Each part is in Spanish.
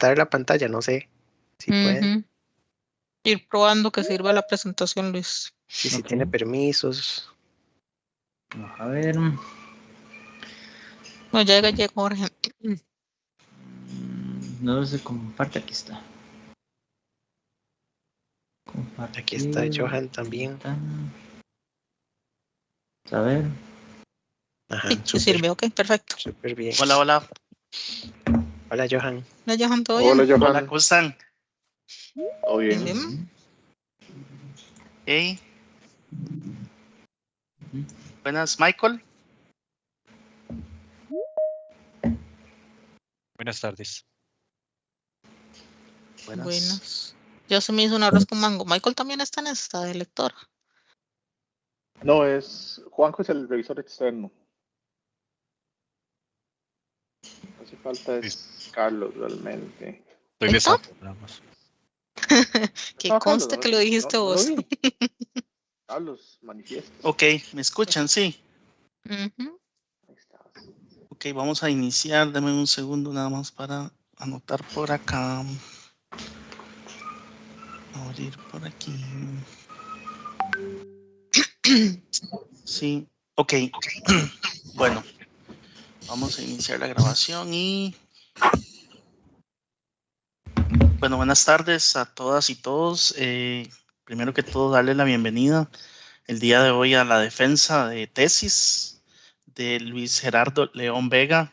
compartir la pantalla, no sé si pueden. Ujú. Ir probando que sirva la presentación, Luis. Sí, si Ok. tiene permisos. Vamos a ver. No, ya llegó Jorge. No se comparte, aquí está. Compartir. Aquí está Johan también. ventana. A ver. Ajá, Sí, sí súper, sirve, ok, perfecto. súper bien. Hola, hola. Hola, Johan. ¿La Johan todo Hola, bien? Johan. Hola, ¿cómo están? ¿Todo Bien, bien? bien. Hey, buenas, Michael. Buenas tardes. Buenas. Ya se me hizo un arroz con mango. Michael también está en esta de lector. No, Juanjo es el revisor externo. Hace falta es Carlos realmente. Estoy ¿Ahí de está? sapo, nada más. Que No, Carlos, conste ¿no? que lo dijiste No lo vos. vi. Carlos, manifiesta. Ok, ¿me escuchan? Sí. Ujú. Ahí está. Ok, vamos a iniciar. Dame un segundo nada más para anotar por acá. Abrir por aquí. Sí, ok. Bueno, vamos a iniciar la grabación y... Bueno, buenas tardes a todas y todos. Primero que todo, darle la bienvenida el día de hoy a la defensa de tesis de Luis Gerardo León Vega.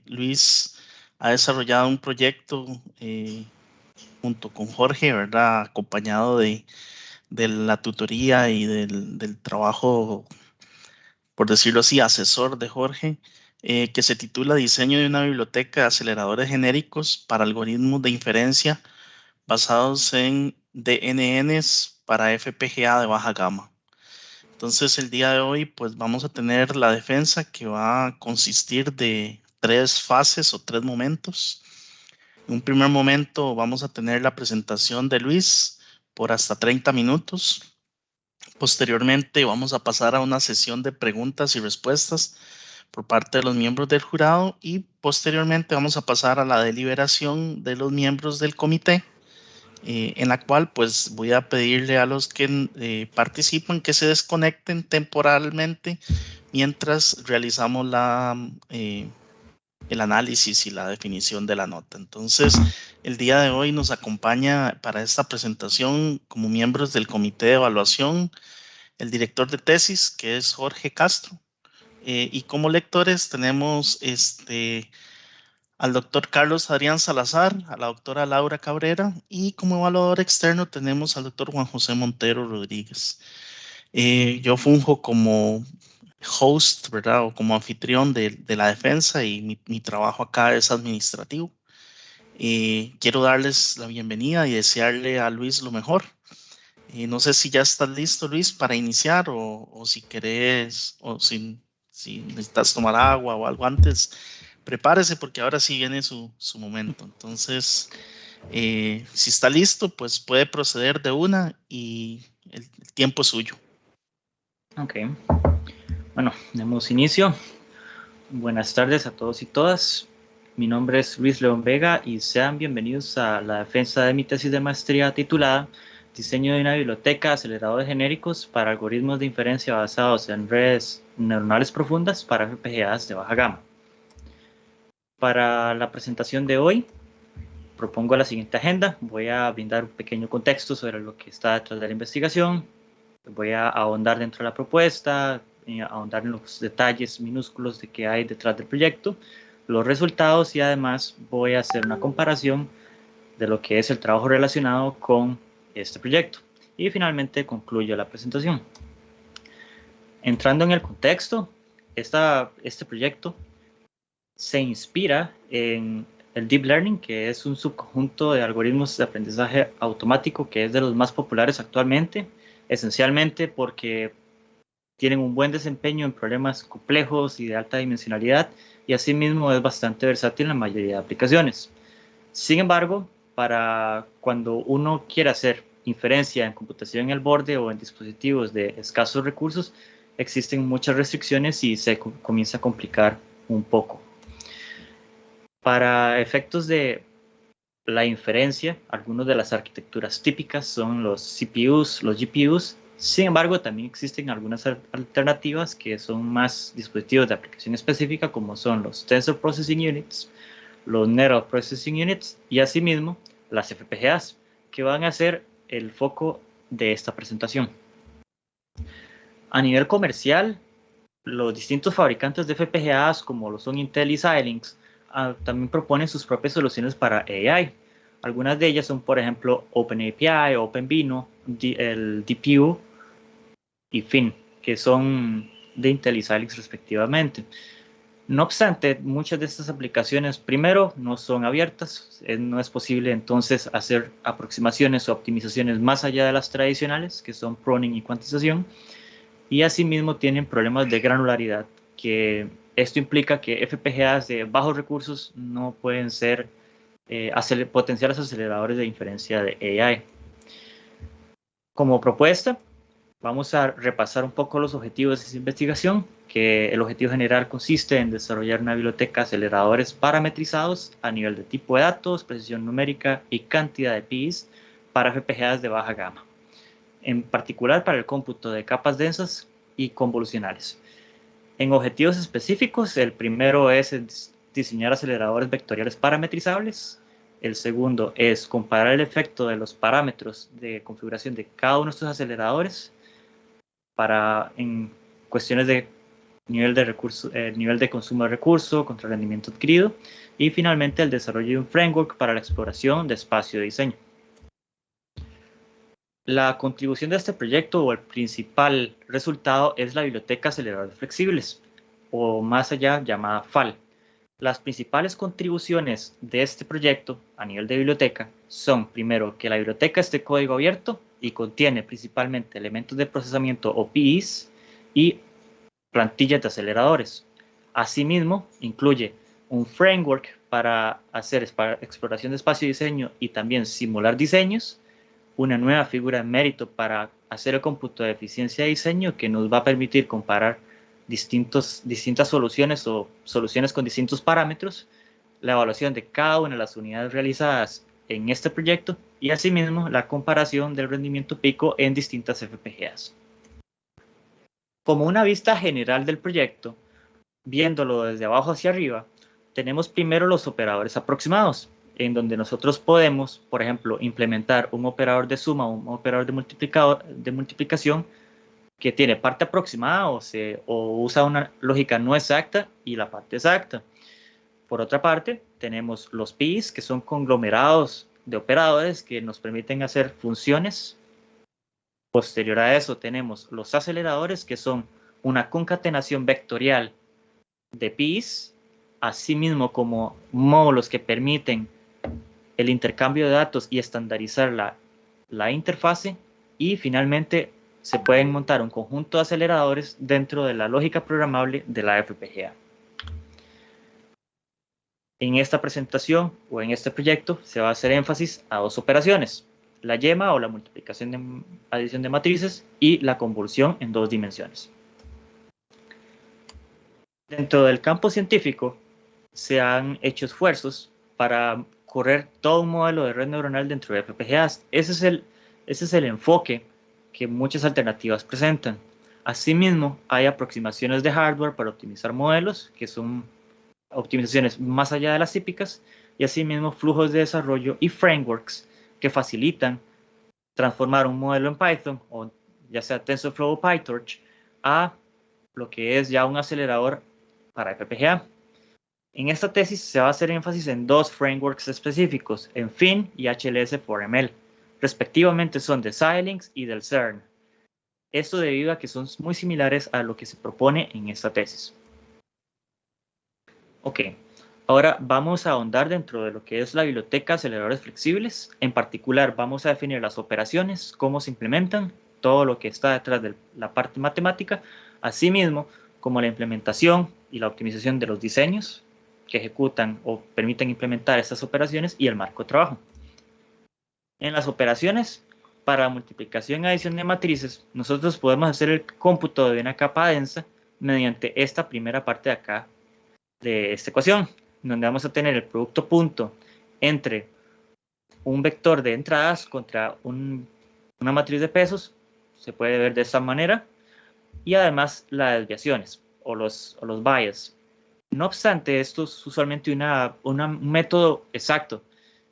Luis ha desarrollado un proyecto junto con Jorge, ¿verdad? Acompañado de la tutoría y del trabajo, por decirlo así, asesor de Jorge, que se titula Diseño de una biblioteca de aceleradores genéricos para algoritmos de inferencia basados en DNNs para FPGA de baja gama. Entonces el día de hoy pues vamos a tener la defensa que va a consistir de 3 fases o 3 momentos. En un primer momento vamos a tener la presentación de Luis por hasta 30 minutos. Posteriormente vamos a pasar a una sesión de preguntas y respuestas por parte de los miembros del jurado y posteriormente vamos a pasar a la deliberación de los miembros del comité, en la cual pues voy a pedirle a los que participan que se desconecten temporalmente mientras realizamos el análisis y la definición de la nota. Entonces, el día de hoy nos acompaña para esta presentación como miembros del comité de evaluación el director de tesis, que es Jorge Castro, y como lectores tenemos al doctor Carlos Adrián Salazar, a la doctora Laura Cabrera y como evaluador externo tenemos al doctor Juan José Montero Rodríguez. Yo funjo como host, ¿verdad? O como anfitrión de la defensa y mi trabajo acá es administrativo. Quiero darles la bienvenida y desearle a Luis lo mejor. No sé si ya estás listo, Luis, para iniciar o si querés o si necesitas tomar agua o algo antes, prepárese porque ahora sí viene su momento. Entonces, si está listo, pues puede proceder de una y el tiempo es suyo. Ok. Bueno, demos inicio. Buenas tardes a todos y todas. Mi nombre es Luis León Vega y sean bienvenidos a la defensa de mi tesis de maestría titulada Diseño de una biblioteca de aceleradores genéricos para algoritmos de inferencia basados en redes neuronales profundas para FPGAs de baja gama. Para la presentación de hoy, propongo la siguiente agenda. Voy a brindar un pequeño contexto sobre lo que está detrás de la investigación. Voy a ahondar dentro de la propuesta, ahondar en los detalles minúsculos de qué hay detrás del proyecto, los resultados y además voy a hacer una comparación de lo que es el trabajo relacionado con este proyecto. Y finalmente concluyo la presentación. Entrando en el contexto, este proyecto se inspira en el Deep Learning, que es un subconjunto de algoritmos de aprendizaje automático que es de los más populares actualmente, esencialmente porque tienen un buen desempeño en problemas complejos y de alta dimensionalidad y asimismo es bastante versátil en la mayoría de aplicaciones. Sin embargo, para cuando uno quiere hacer inferencia en computación en el borde o en dispositivos de escasos recursos, existen muchas restricciones y se comienza a complicar un poco. Para efectos de la inferencia. Algunas de las arquitecturas típicas son los CPUs, los GPUs. Sin embargo, también existen algunas alternativas que son más dispositivos de aplicación específica, como son los Tensor Processing Units, los Neural Processing Units y asimismo las FPGAs, que van a ser el foco de esta presentación. A nivel comercial, los distintos fabricantes de FPGAs, como lo son Intel y Xilinx, también proponen sus propias soluciones para AI. Algunas de ellas son, por ejemplo, OpenAPI, OpenVINO, el DPU y FIN, que son de Intel y Xilinx respectivamente. No obstante, muchas de estas aplicaciones, primero, no son abiertas, no es posible entonces hacer aproximaciones o optimizaciones más allá de las tradicionales, que son pruning y cuantización, y asimismo tienen problemas de granularidad, que esto implica que FPGAs de bajos recursos no pueden ser potenciales aceleradores de inferencia de AI. Como propuesta, vamos a repasar un poco los objetivos de esta investigación, que el objetivo general consiste en desarrollar una biblioteca de aceleradores parametrizados a nivel de tipo de datos, precisión numérica y cantidad de PIs para FPGAs de baja gama, en particular para el cómputo de capas densas y convolucionales. En objetivos específicos, el primero es diseñar aceleradores vectoriales parametrizables. El segundo es comparar el efecto de los parámetros de configuración de cada uno de estos aceleradores en cuestiones de nivel de consumo de recursos contra el rendimiento adquirido, y finalmente el desarrollo de un framework para la exploración de espacio de diseño. La contribución de este proyecto o el principal resultado es la biblioteca de aceleradores flexibles, o más allá llamada FAL. Las principales contribuciones de este proyecto a nivel de biblioteca son, primero, que la biblioteca es de código abierto y contiene principalmente elementos de procesamiento o PIs y plantillas de aceleradores. Asimismo, incluye un framework para hacer exploración de espacio y diseño y también simular diseños, una nueva figura de mérito para hacer el cómputo de eficiencia de diseño que nos va a permitir comparar distintas soluciones o soluciones con distintos parámetros, la evaluación de cada una de las unidades realizadas en este proyecto y asimismo la comparación del rendimiento pico en distintas FPGAs. Como una vista general del proyecto, viéndolo desde abajo hacia arriba, tenemos primero los operadores aproximados, en donde nosotros podemos, por ejemplo, implementar un operador de suma o un operador de multiplicación que tiene parte aproximada o usa una lógica no exacta y la parte exacta. Por otra parte, tenemos los PIs, que son conglomerados de operadores que nos permiten hacer funciones. Posterior a eso tenemos los aceleradores, que son una concatenación vectorial de PIs, asimismo como módulos que permiten el intercambio de datos y estandarizar la interfase, y finalmente se pueden montar un conjunto de aceleradores dentro de la lógica programable de la FPGA. En esta presentación o en este proyecto se va a hacer énfasis a dos operaciones: la yema o la multiplicación de adición de matrices y la convolución en dos dimensiones. Dentro del campo científico se han hecho esfuerzos para correr todo un modelo de red neuronal dentro de FPGAs. Ese es el enfoque que muchas alternativas presentan. Asimismo, hay aproximaciones de hardware para optimizar modelos, que son optimizaciones más allá de las típicas, y asimismo flujos de desarrollo y frameworks que facilitan transformar un modelo en Python, o ya sea TensorFlow o PyTorch, a lo que es ya un acelerador para FPGA. En esta tesis se va a hacer énfasis en dos frameworks específicos, en FIN y HLS4ML. Respectivamente son de Xilinx y del CERN. Esto debido a que son muy similares a lo que se propone en esta tesis. Ok, ahora vamos a ahondar dentro de lo que es la biblioteca de aceleradores flexibles. En particular vamos a definir las operaciones, cómo se implementan, todo lo que está detrás de la parte matemática, asimismo como la implementación y la optimización de los diseños que ejecutan o permiten implementar estas operaciones y el marco de trabajo. En las operaciones para multiplicación y adición de matrices, nosotros podemos hacer el cómputo de una capa densa mediante esta primera parte de acá de esta ecuación, donde vamos a tener el producto punto entre un vector de entradas contra una matriz de pesos, se puede ver de esta manera, y además las desviaciones o los bias. No obstante, esto es usualmente un método exacto.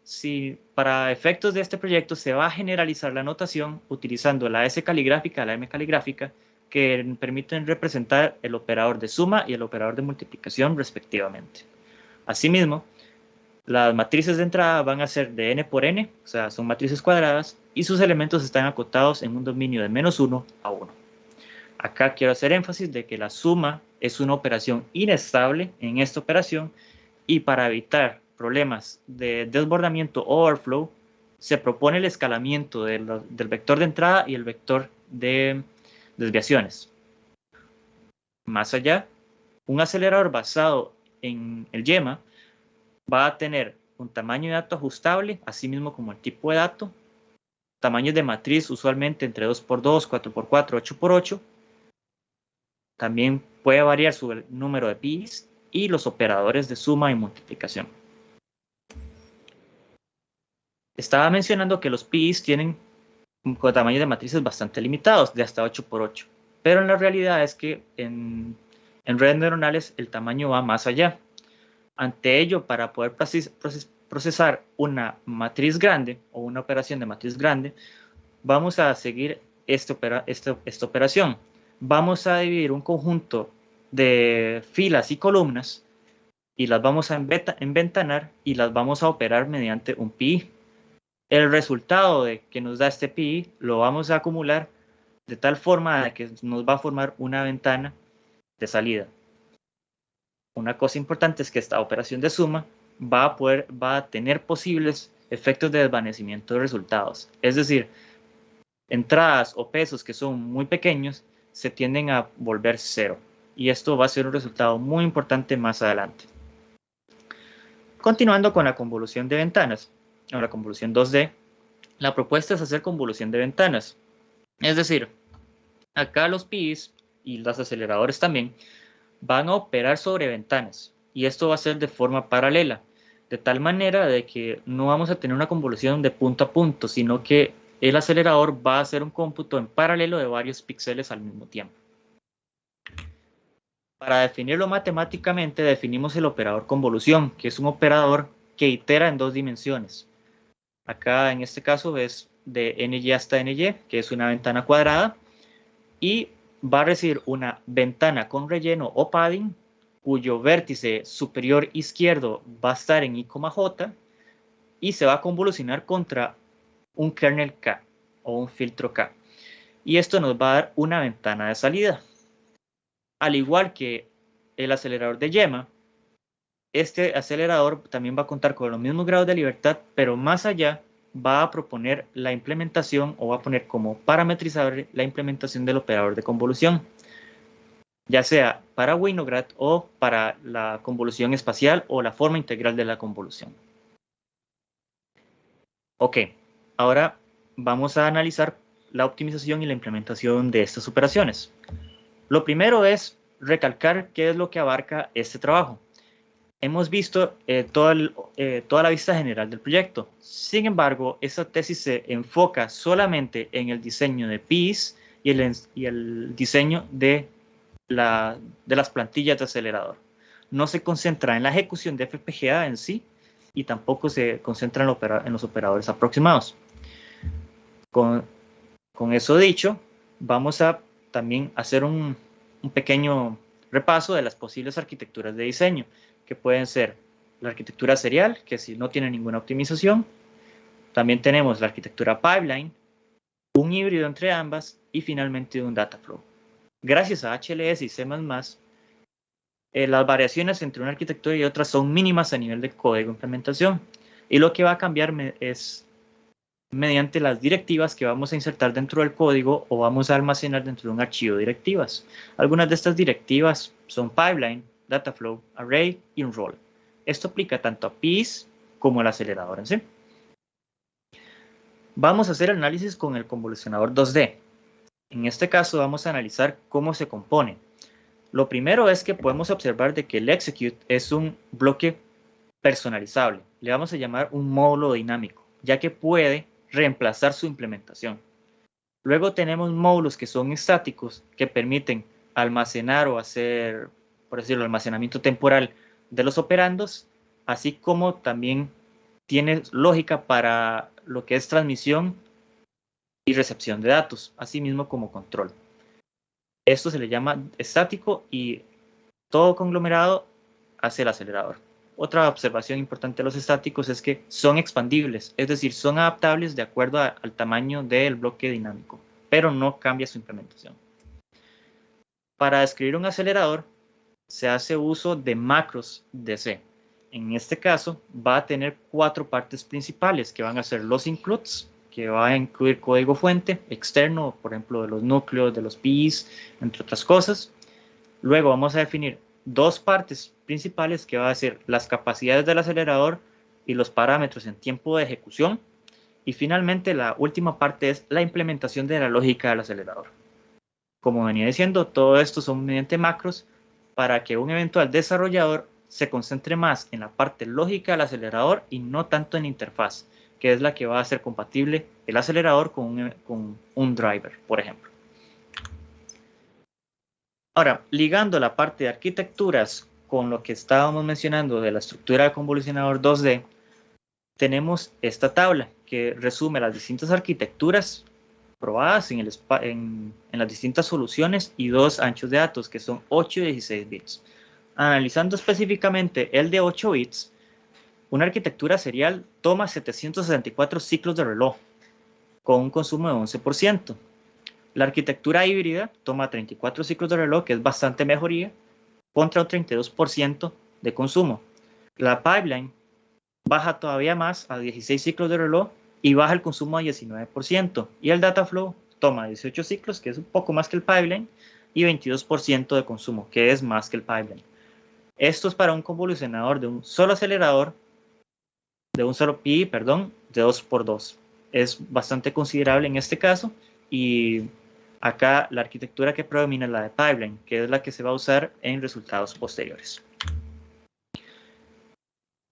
Si para efectos de este proyecto se va a generalizar la notación utilizando la S caligráfica, la M caligráfica, que permiten representar el operador de suma y el operador de multiplicación respectivamente. Asimismo, las matrices de entrada van a ser de n por n, o sea, son matrices cuadradas, y sus elementos están acotados en un dominio de -1 a 1. Acá quiero hacer énfasis de que la suma es una operación inestable en esta operación, y para evitar problemas de desbordamiento o overflow, se propone el escalamiento del vector de entrada y el vector de desviaciones. Más allá, un acelerador basado en el YEMA va a tener un tamaño de dato ajustable, así mismo como el tipo de dato, tamaños de matriz usualmente entre 2×2, 4×4, 8×8. También puede variar su número de pis y los operadores de suma y multiplicación. Estaba mencionando que los pis tienen tamaños de matrices bastante limitados, de hasta 8×8. Pero en la realidad es que en redes neuronales el tamaño va más allá. Ante ello, para poder procesar una matriz grande o una operación de matriz grande, vamos a seguir esta operación. Vamos a dividir un conjunto de filas y columnas y las vamos a enventanar y las vamos a operar mediante un pi. El resultado que nos da este pi lo vamos a acumular de tal forma que nos va a formar una ventana de salida. Una cosa importante es que esta operación de suma va a tener posibles efectos de desvanecimiento de resultados. Es decir, entradas o pesos que son muy pequeños se tienden a volver cero. Y esto va a ser un resultado muy importante más adelante. Continuando con la convolución de ventanas, o la convolución 2D, la propuesta es hacer convolución de ventanas. Es decir, acá los pis y los aceleradores también van a operar sobre ventanas. Y esto va a ser de forma paralela, de tal manera de que no vamos a tener una convolución de punto a punto, sino que el acelerador va a hacer un cómputo en paralelo de varios píxeles al mismo tiempo. Para definirlo matemáticamente, definimos el operador convolución, que es un operador que itera en 2 dimensiones. Acá en este caso es de ny hasta ny, que es una ventana cuadrada, y va a recibir una ventana con relleno o padding, cuyo vértice superior izquierdo va a estar en i, j, y se va a convolucionar contra un kernel K o un filtro K. Y esto nos va a dar una ventana de salida. Al igual que el acelerador de YEMA, este acelerador también va a contar con los mismos grados de libertad, pero más allá va a proponer la implementación o va a poner como parametrizable la implementación del operador de convolución, ya sea para Winograd o para la convolución espacial o la forma integral de la convolución. Ok, ahora vamos a analizar la optimización y la implementación de estas operaciones. Lo primero es recalcar qué es lo que abarca este trabajo. Hemos visto toda la vista general del proyecto. Sin embargo, esta tesis se enfoca solamente en el diseño de PIs y el diseño de las plantillas de acelerador. No se concentra en la ejecución de FPGA en sí y tampoco se concentra en los operadores aproximados. Con eso dicho, vamos a también hacer un pequeño repaso de las posibles arquitecturas de diseño, que pueden ser la arquitectura serial, que si no tiene ninguna optimización. También tenemos la arquitectura pipeline, un híbrido entre ambas y finalmente un data flow. Gracias a HLS y C++, las variaciones entre una arquitectura y otra son mínimas a nivel de código de implementación. Y lo que va a cambiar es mediante las directivas que vamos a insertar dentro del código o vamos a almacenar dentro de un archivo de directivas. Algunas de estas directivas son pipeline, dataflow, array y enroll. Esto aplica tanto a PIs como al acelerador en sí. Vamos a hacer análisis con el convolucionador 2D. En este caso vamos a analizar cómo se compone. Lo primero es que podemos observar de que el execute es un bloque personalizable. Le vamos a llamar un módulo dinámico, ya que puede reemplazar su implementación. Luego tenemos módulos que son estáticos, que permiten almacenar o hacer, por decirlo, almacenamiento temporal de los operandos, así como también tiene lógica para lo que es transmisión y recepción de datos, así mismo como control. Esto se le llama estático y todo conglomerado hace el acelerador. Otra observación importante de los estáticos es que son expandibles, es decir, son adaptables de acuerdo al tamaño del bloque dinámico, pero no cambia su implementación. Para describir un acelerador, se hace uso de macros DC. En este caso, va a tener 4 partes principales, que van a ser los includes, que va a incluir código fuente externo, por ejemplo, de los núcleos, de los PIs, entre otras cosas. Luego vamos a definir 2 partes principales, que va a ser las capacidades del acelerador y los parámetros en tiempo de ejecución. Y finalmente, la última parte es la implementación de la lógica del acelerador. Como venía diciendo, todo esto son mediante macros para que un eventual desarrollador se concentre más en la parte lógica del acelerador y no tanto en la interfaz, que es la que va a hacer compatible el acelerador con un driver, por ejemplo. Ahora, ligando la parte de arquitecturas con lo que estábamos mencionando de la estructura de convolucionador 2D, tenemos esta tabla que resume las distintas arquitecturas probadas en las distintas soluciones y 2 anchos de datos, que son 8 y 16 bits. Analizando específicamente el de 8 bits, una arquitectura serial toma 764 ciclos de reloj, con un consumo de 11%. La arquitectura híbrida toma 34 ciclos de reloj, que es bastante mejoría, contra un 32% de consumo. La pipeline baja todavía más a 16 ciclos de reloj y baja el consumo a 19%. Y el Dataflow toma 18 ciclos, que es un poco más que el pipeline, y 22% de consumo, que es más que el pipeline. Esto es para un convolucionador de un solo acelerador, de un solo PI, perdón, de 2x2. Es bastante considerable en este caso, y acá la arquitectura que predomina es la de pipeline, que es la que se va a usar en resultados posteriores.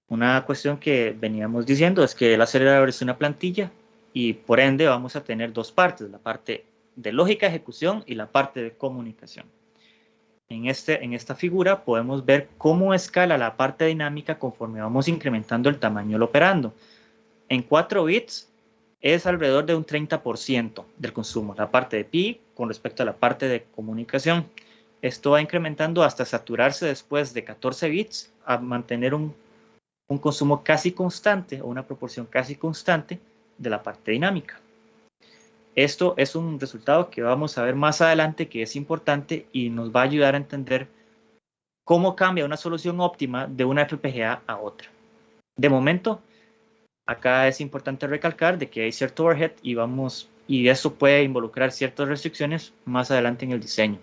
Una cuestión que veníamos diciendo es que el acelerador es una plantilla y por ende vamos a tener 2 partes, la parte de lógica de ejecución y la parte de comunicación. En esta figura podemos ver cómo escala la parte dinámica conforme vamos incrementando el tamaño del operando. En 4 bits es alrededor de un 30% del consumo, la parte de pi con respecto a la parte de comunicación. Esto va incrementando hasta saturarse después de 14 bits a mantener un consumo casi constante o una proporción casi constante de la parte dinámica. Esto es un resultado que vamos a ver más adelante, que es importante y nos va a ayudar a entender cómo cambia una solución óptima de una FPGA a otra. De momento, acá es importante recalcar de que hay cierto overhead y eso puede involucrar ciertas restricciones más adelante en el diseño.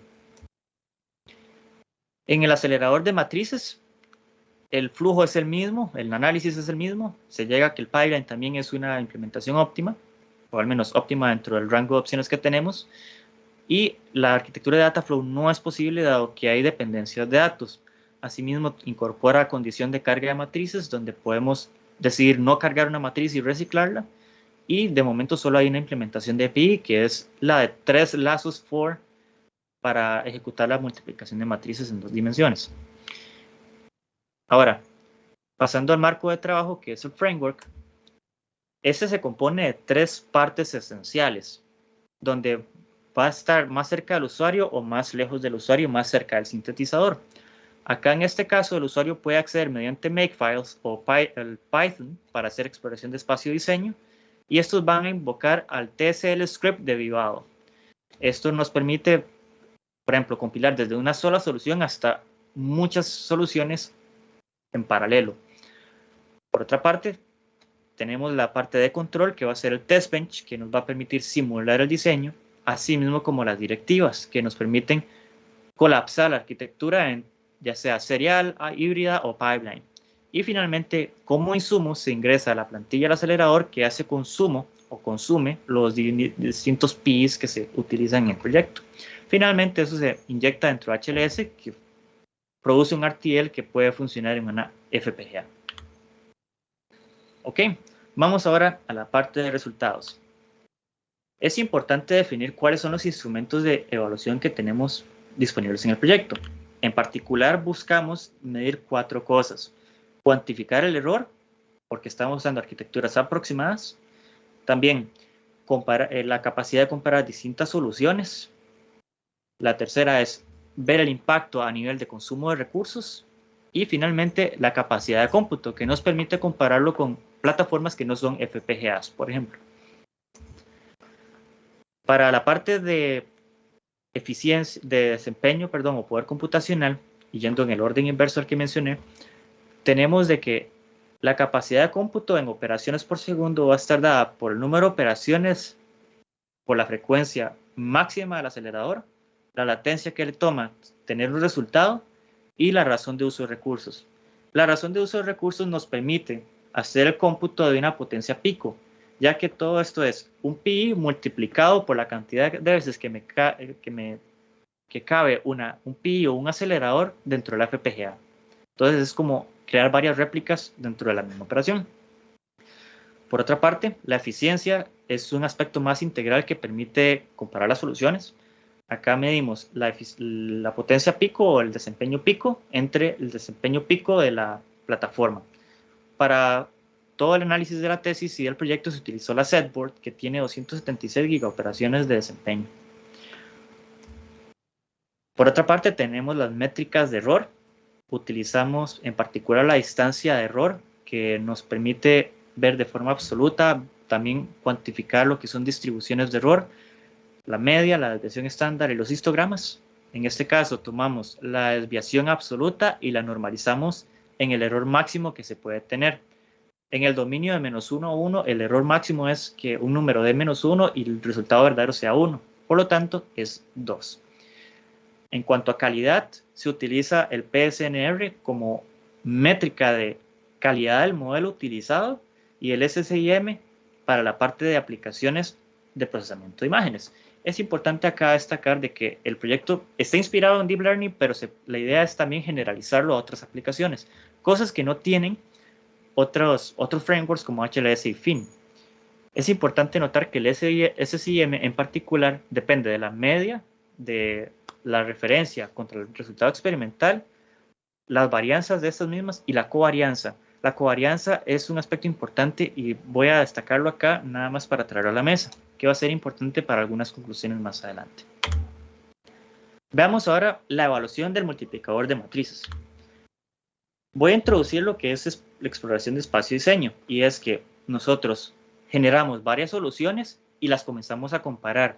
En el acelerador de matrices, el flujo es el mismo, el análisis es el mismo, se llega a que el pipeline también es una implementación óptima, o al menos óptima dentro del rango de opciones que tenemos, y la arquitectura de Dataflow no es posible dado que hay dependencias de datos. Asimismo, incorpora condición de carga de matrices, donde podemos decidir no cargar una matriz y reciclarla, y de momento solo hay una implementación de API, que es la de 3 lazos for para ejecutar la multiplicación de matrices en 2 dimensiones. Ahora, pasando al marco de trabajo, que es el framework, este se compone de 3 partes esenciales, donde va a estar más cerca del usuario o más lejos del usuario, más cerca del sintetizador. Acá en este caso el usuario puede acceder mediante Makefiles o el Python para hacer exploración de espacio y diseño, y estos van a invocar al TSL script derivado. Esto nos permite, por ejemplo, compilar desde una sola solución hasta muchas soluciones en paralelo. Por otra parte, tenemos la parte de control, que va a ser el test bench, que nos va a permitir simular el diseño, así mismo como las directivas, que nos permiten colapsar la arquitectura en ya sea serial, híbrida o pipeline. Y finalmente, como insumo, se ingresa a la plantilla del acelerador, que hace consumo o consume los distintos PIs que se utilizan en el proyecto. Finalmente, eso se inyecta dentro de HLS, que produce un RTL que puede funcionar en una FPGA. Ok, Vamos ahora a la parte de resultados. Es importante definir cuáles son los instrumentos de evaluación que tenemos disponibles en el proyecto. En particular, buscamos medir 4 cosas. Cuantificar el error, porque estamos usando arquitecturas aproximadas. También la capacidad de comparar distintas soluciones. La tercera es ver el impacto a nivel de consumo de recursos. Y finalmente, la capacidad de cómputo, que nos permite compararlo con plataformas que no son FPGAs, por ejemplo. Para la parte de eficiencia, de desempeño, o poder computacional, y yendo en el orden inverso al que mencioné, tenemos de que la capacidad de cómputo en operaciones por segundo va a estar dada por el número de operaciones, por la frecuencia máxima del acelerador, la latencia que le toma tener un resultado y la razón de uso de recursos. La razón de uso de recursos nos permite hacer el cómputo de una potencia pico, ya que todo esto es un pi multiplicado por la cantidad de veces que cabe un pi o un acelerador dentro de la FPGA. Entonces es como crear varias réplicas dentro de la misma operación. Por otra parte, la eficiencia es un aspecto más integral que permite comparar las soluciones. Acá medimos la potencia pico o el desempeño pico entre el desempeño pico de la plataforma. Para todo el análisis de la tesis y del proyecto se utilizó la setboard, que tiene 276 gigaoperaciones de desempeño. Por otra parte, tenemos las métricas de error. Utilizamos en particular la distancia de error, que nos permite ver de forma absoluta, también cuantificar lo que son distribuciones de error, la media, la desviación estándar y los histogramas. En este caso tomamos la desviación absoluta y la normalizamos en el error máximo que se puede tener. En el dominio de -1 a 1, el error máximo es que un número dé -1 y el resultado verdadero sea 1. Por lo tanto, es 2. En cuanto a calidad, se utiliza el PSNR como métrica de calidad del modelo utilizado y el SSIM para la parte de aplicaciones de procesamiento de imágenes. Es importante acá destacar de que el proyecto está inspirado en Deep Learning, pero la idea es también generalizarlo a otras aplicaciones, cosas que no tienen otros frameworks como HLS y FIN. Es importante notar que el SSIM en particular depende de la media de la referencia contra el resultado experimental, las varianzas de estas mismas y la covarianza. La covarianza es un aspecto importante y voy a destacarlo acá nada más para traerlo a la mesa, que va a ser importante para algunas conclusiones más adelante. Veamos ahora la evaluación del multiplicador de matrices. Voy a introducir lo que es la exploración de espacio-diseño, y es que nosotros generamos varias soluciones y las comenzamos a comparar.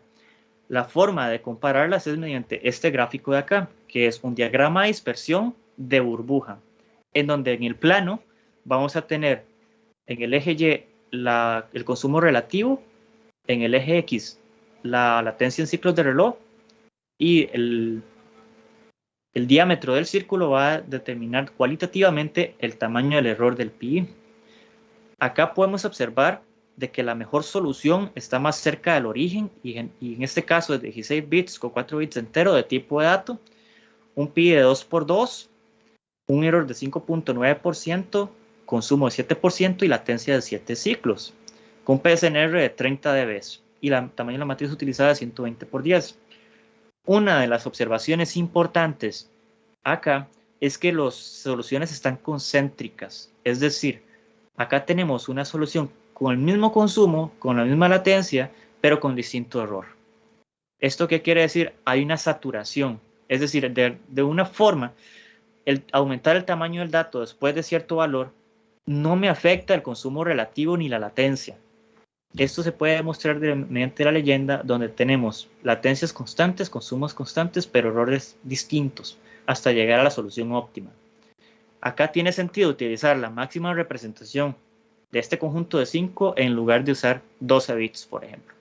La forma de compararlas es mediante este gráfico de acá, que es un diagrama de dispersión de burbuja, en donde en el plano vamos a tener en el eje Y el consumo relativo, en el eje X la latencia en ciclos de reloj y el diámetro del círculo va a determinar cualitativamente el tamaño del error del pi. Acá podemos observar de que la mejor solución está más cerca del origen y en este caso es de 16 bits con 4 bits entero de tipo de dato, un pi de 2×2, un error de 5.9%, consumo de 7% y latencia de 7 ciclos, con PSNR de 30 dB y el tamaño de la matriz utilizada de 120×10. Una de las observaciones importantes acá es que las soluciones están concéntricas, es decir, acá tenemos una solución con el mismo consumo, con la misma latencia, pero con distinto error. ¿Esto qué quiere decir? Hay una saturación, es decir, de una forma, el aumentar el tamaño del dato después de cierto valor no me afecta el consumo relativo ni la latencia. Esto se puede demostrar mediante la leyenda, donde tenemos latencias constantes, consumos constantes, pero errores distintos, hasta llegar a la solución óptima. Acá tiene sentido utilizar la máxima representación de este conjunto de 5 en lugar de usar 12 bits, por ejemplo.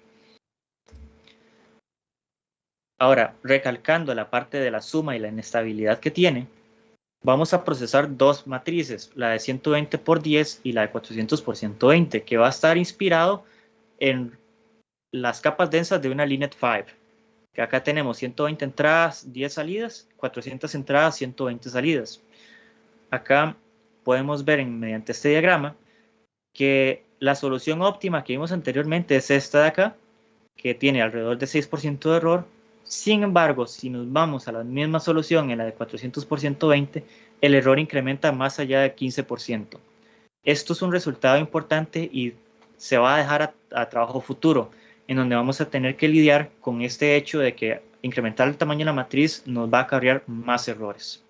Ahora, recalcando la parte de la suma y la inestabilidad que tiene, vamos a procesar dos matrices, la de 120×10 y la de 400×120, que va a estar inspirado en las capas densas de una Linet 5. Que acá tenemos 120 entradas, 10 salidas, 400 entradas, 120 salidas. Acá podemos ver mediante este diagrama que la solución óptima que vimos anteriormente es esta de acá, que tiene alrededor de 6% de error. Sin embargo, si nos vamos a la misma solución, en la de 400 por 120, el error incrementa más allá de 15%. Esto es un resultado importante y se va a dejar a trabajo futuro, en donde vamos a tener que lidiar con este hecho de que incrementar el tamaño de la matriz nos va a acarrear más errores.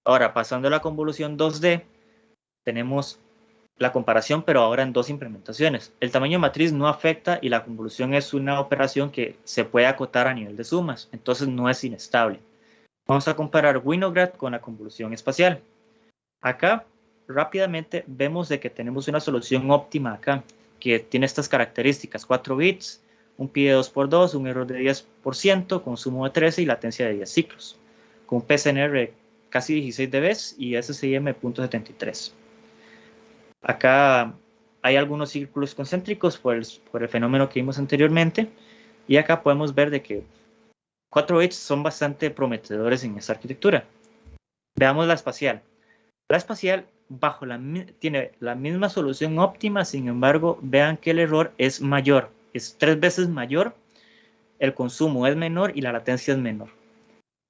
Ahora, pasando a la convolución 2D, tenemos la comparación, pero ahora en dos implementaciones. El tamaño de matriz no afecta y la convolución es una operación que se puede acotar a nivel de sumas, entonces no es inestable. Vamos a comparar Winograd con la convolución espacial. Acá, rápidamente, vemos de que tenemos una solución óptima acá, que tiene estas características: 4 bits, un pi de 2×2, un error de 10%, consumo de 13 y latencia de 10 ciclos, con un PSNR casi 16 dB y SSIM 0.73. Acá hay algunos círculos concéntricos por el fenómeno que vimos anteriormente, y acá podemos ver de que 4 bits son bastante prometedores en esta arquitectura. Veamos la espacial. La espacial tiene la misma solución óptima, sin embargo, vean que el error es mayor, es 3 veces mayor, el consumo es menor y la latencia es menor.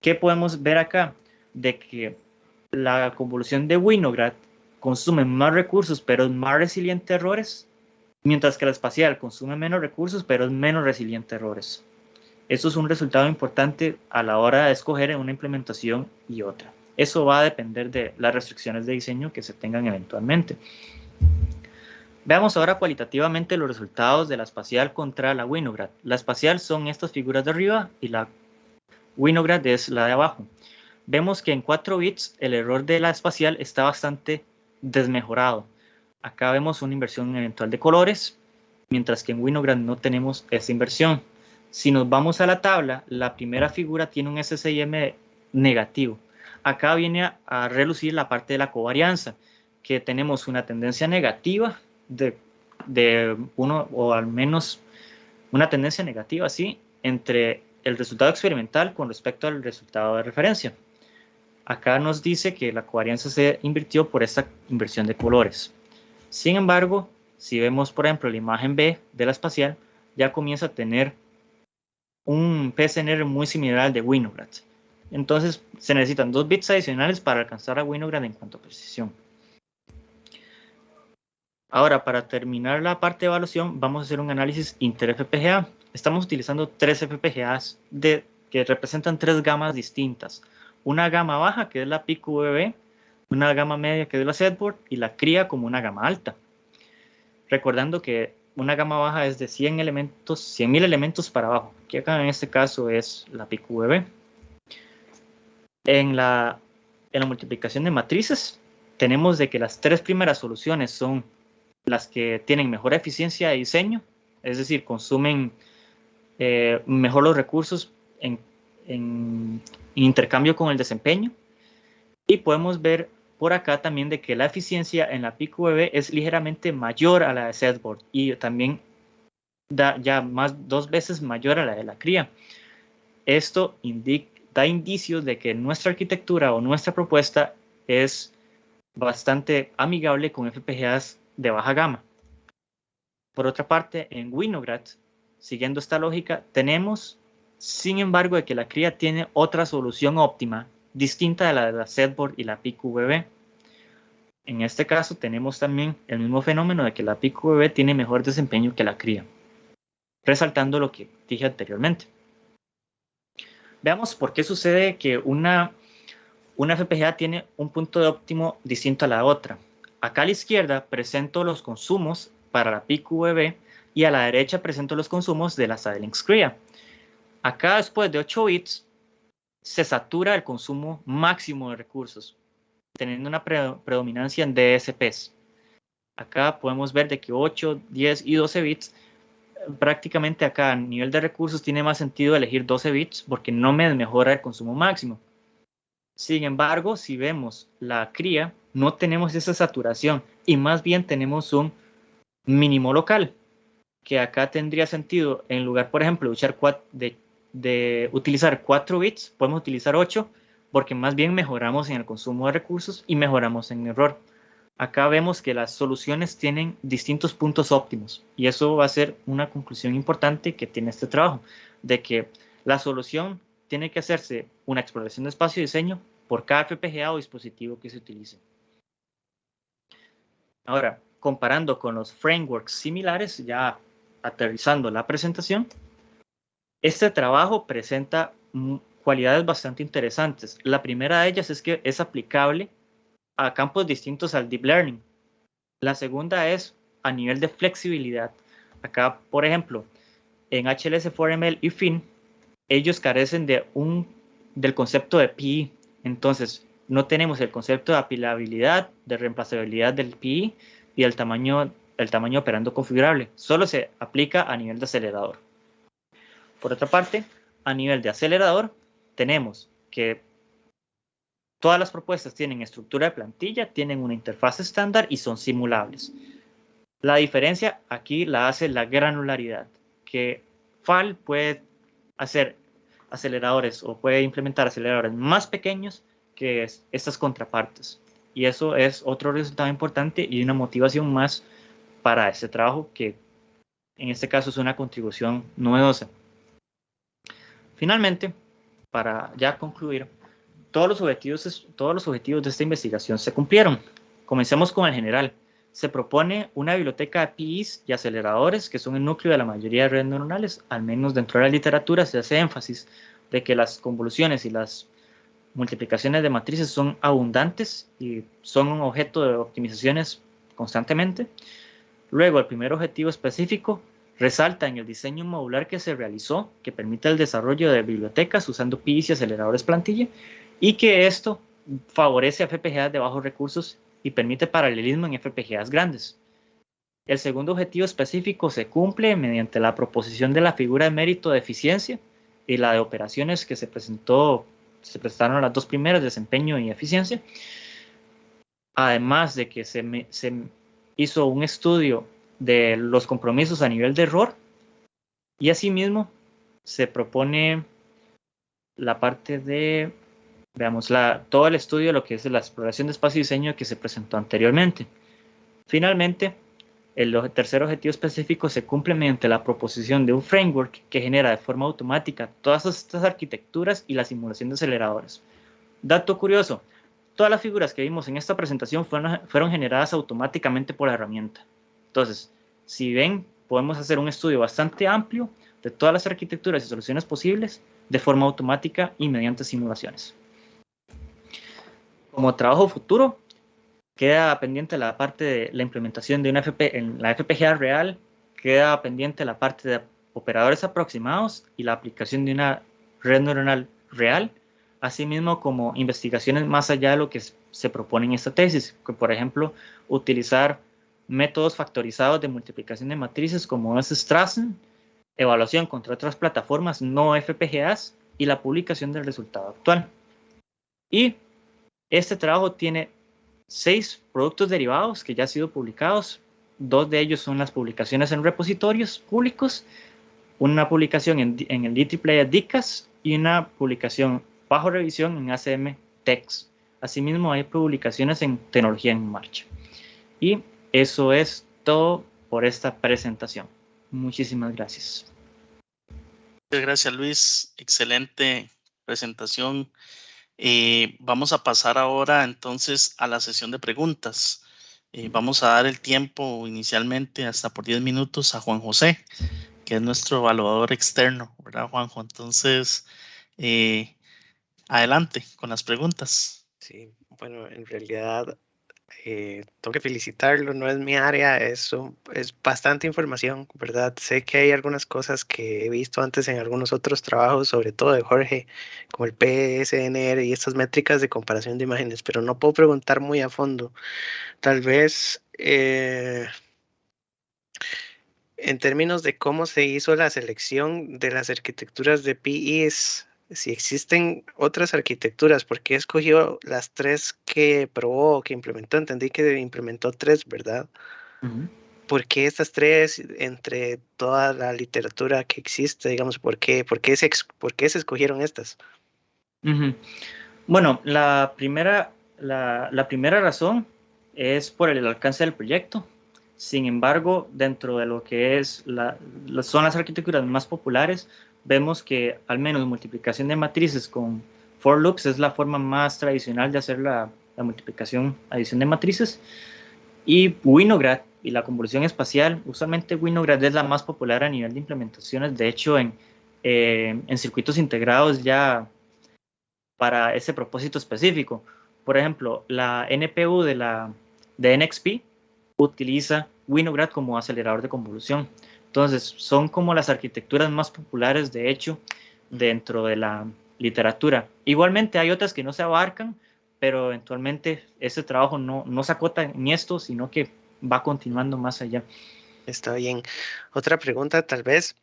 ¿Qué podemos ver acá? De que la convolución de Winograd consume más recursos, pero es más resiliente a errores, mientras que la espacial consume menos recursos, pero es menos resiliente a errores. Eso es un resultado importante a la hora de escoger una implementación y otra. Eso va a depender de las restricciones de diseño que se tengan eventualmente. Veamos ahora cualitativamente los resultados de la espacial contra la Winograd. La espacial son estas figuras de arriba y la Winograd es la de abajo. Vemos que en 4 bits el error de la espacial está bastante desmejorado. Acá vemos una inversión eventual de colores, mientras que en Winograd no tenemos esa inversión. Si nos vamos a la tabla, la primera figura tiene un SSIM negativo. Acá viene a relucir la parte de la covarianza, que tenemos una tendencia negativa de uno, o al menos una tendencia negativa, ¿sí?, entre el resultado experimental con respecto al resultado de referencia. Acá nos dice que la covarianza se invirtió por esta inversión de colores. Sin embargo, si vemos, por ejemplo, la imagen B de la espacial, ya comienza a tener un PSNR muy similar al de Winograd. Entonces, se necesitan 2 bits adicionales para alcanzar a Winograd en cuanto a precisión. Ahora, para terminar la parte de evaluación, vamos a hacer un análisis inter-FPGA. Estamos utilizando 3 FPGAs que representan 3 gamas distintas. Una gama baja, que es la PQBB, una gama media, que es la Z-Board, y la cría como una gama alta. Recordando que una gama baja es de 100.000 elementos para abajo, que acá en este caso es la PQBB. En la multiplicación de matrices, tenemos de que las 3 primeras soluciones son las que tienen mejor eficiencia de diseño, es decir, consumen mejor los recursos en intercambio con el desempeño. Y podemos ver por acá también de que la eficiencia en la PQBB es ligeramente mayor a la de Z-Board y también da ya 2 veces mayor a la de la cría. Esto da indicios de que nuestra arquitectura o nuestra propuesta es bastante amigable con FPGAs de baja gama. Por otra parte, en Winograd, siguiendo esta lógica, tenemos, sin embargo, de que la cría tiene otra solución óptima, distinta de la Z-Board y la PQBB. En este caso, tenemos también el mismo fenómeno de que la PQBB tiene mejor desempeño que la cría, resaltando lo que dije anteriormente. Veamos por qué sucede que una FPGA tiene un punto de óptimo distinto a la otra. Acá a la izquierda presento los consumos para la PQBB y a la derecha presento los consumos de la Xilinx cría. Acá, después de 8 bits, se satura el consumo máximo de recursos, teniendo una predominancia en DSPs. Acá podemos ver de que 8, 10 y 12 bits, prácticamente acá a nivel de recursos tiene más sentido elegir 12 bits porque no me mejora el consumo máximo. Sin embargo, si vemos la cría, no tenemos esa saturación y más bien tenemos un mínimo local, que acá tendría sentido, en lugar, por ejemplo, de utilizar 4 bits, podemos utilizar 8, porque más bien mejoramos en el consumo de recursos y mejoramos en error. acá vemos que las soluciones tienen distintos puntos óptimos y eso va a ser una conclusión importante que tiene este trabajo, de que la solución tiene que hacerse una exploración de espacio y diseño por cada FPGA o dispositivo que se utilice. Ahora, comparando con los frameworks similares, ya aterrizando la presentación, este trabajo presenta cualidades bastante interesantes. La primera de ellas es que es aplicable a campos distintos al Deep Learning. La segunda es a nivel de flexibilidad. Acá, por ejemplo, en HLS4ML y FIN, ellos carecen del concepto de PI. Entonces, no tenemos el concepto de apilabilidad, de reemplazabilidad del PI y el tamaño operando configurable. Solo se aplica a nivel de acelerador. Por otra parte, a nivel de acelerador, tenemos que todas las propuestas tienen estructura de plantilla, tienen una interfaz estándar y son simulables. La diferencia aquí la hace la granularidad, que FAL puede hacer aceleradores o puede implementar aceleradores más pequeños que estas contrapartes. Y eso es otro resultado importante y una motivación más para este trabajo que en este caso es una contribución novedosa. Finalmente, para ya concluir, todos los objetivos de esta investigación se cumplieron. Comencemos con el general. Se propone una biblioteca de PIs y aceleradores que son el núcleo de la mayoría de redes neuronales. Al menos dentro de la literatura se hace énfasis de que las convoluciones y las multiplicaciones de matrices son abundantes y son un objeto de optimizaciones constantemente. Luego, el primer objetivo específico resalta en el diseño modular que se realizó, que permite el desarrollo de bibliotecas usando PIs y aceleradores plantilla, y que esto favorece a FPGAs de bajos recursos y permite paralelismo en FPGAs grandes. El segundo objetivo específico se cumple mediante la proposición de la figura de mérito de eficiencia y la de operaciones que se prestaron las dos primeras, desempeño y eficiencia. Además de que se hizo un estudio de los compromisos a nivel de error y asimismo se propone la parte de, veamos, todo el estudio de lo que es la exploración de espacio y diseño que se presentó anteriormente. Finalmente, el tercer objetivo específico se cumple mediante la proposición de un framework que genera de forma automática todas estas arquitecturas y la simulación de aceleradores. Dato curioso, todas las figuras que vimos en esta presentación fueron generadas automáticamente por la herramienta. Entonces, si ven, podemos hacer un estudio bastante amplio de todas las arquitecturas y soluciones posibles de forma automática y mediante simulaciones. Como trabajo futuro, queda pendiente la parte de la implementación de en la FPGA real, queda pendiente la parte de operadores aproximados y la aplicación de una red neuronal real, asimismo como investigaciones más allá de lo que se propone en esta tesis, que por ejemplo, utilizar métodos factorizados de multiplicación de matrices como es Strassen, evaluación contra otras plataformas no FPGAs y la publicación del resultado actual. Y este trabajo tiene 6 productos derivados que ya han sido publicados. 2 de ellos son las publicaciones en repositorios públicos, una publicación en el IEEE DICAS y una publicación bajo revisión en ACM Text. Asimismo, hay publicaciones en Tecnología en Marcha. Y eso es todo por esta presentación. Muchísimas gracias. Muchas gracias, Luis. Excelente presentación. Vamos a pasar ahora entonces a la sesión de preguntas. Vamos a dar el tiempo inicialmente hasta por 10 minutos a Juan José, que es nuestro evaluador externo, ¿verdad, Juanjo? Entonces, adelante con las preguntas. Sí, bueno, en realidad tengo que felicitarlo, no es mi área, es bastante información, ¿verdad? Sé que hay algunas cosas que he visto antes en algunos otros trabajos, sobre todo de Jorge, como el PSNR y estas métricas de comparación de imágenes, pero no puedo preguntar muy a fondo. Tal vez en términos de cómo se hizo la selección de las arquitecturas de PIs, si existen otras arquitecturas, ¿por qué escogió las 3 que probó o que implementó? Entendí que implementó 3, ¿verdad? ¿Por qué estas 3 entre toda la literatura que existe? Digamos, ¿por qué se escogieron estas? Bueno, la primera razón es por el alcance del proyecto. Sin embargo, dentro de lo que son las arquitecturas más populares, vemos que al menos multiplicación de matrices con for loops es la forma más tradicional de hacer la multiplicación, adición de matrices. Y Winograd y la convolución espacial, usualmente Winograd es la más popular a nivel de implementaciones, de hecho en circuitos integrados ya para ese propósito específico. Por ejemplo, la NPU de NXP utiliza Winograd como acelerador de convolución. Entonces, son como las arquitecturas más populares, de hecho, dentro de la literatura. Igualmente hay otras que no se abarcan, pero eventualmente ese trabajo no se acota en esto, sino que va continuando más allá. Está bien. Otra pregunta, tal vez.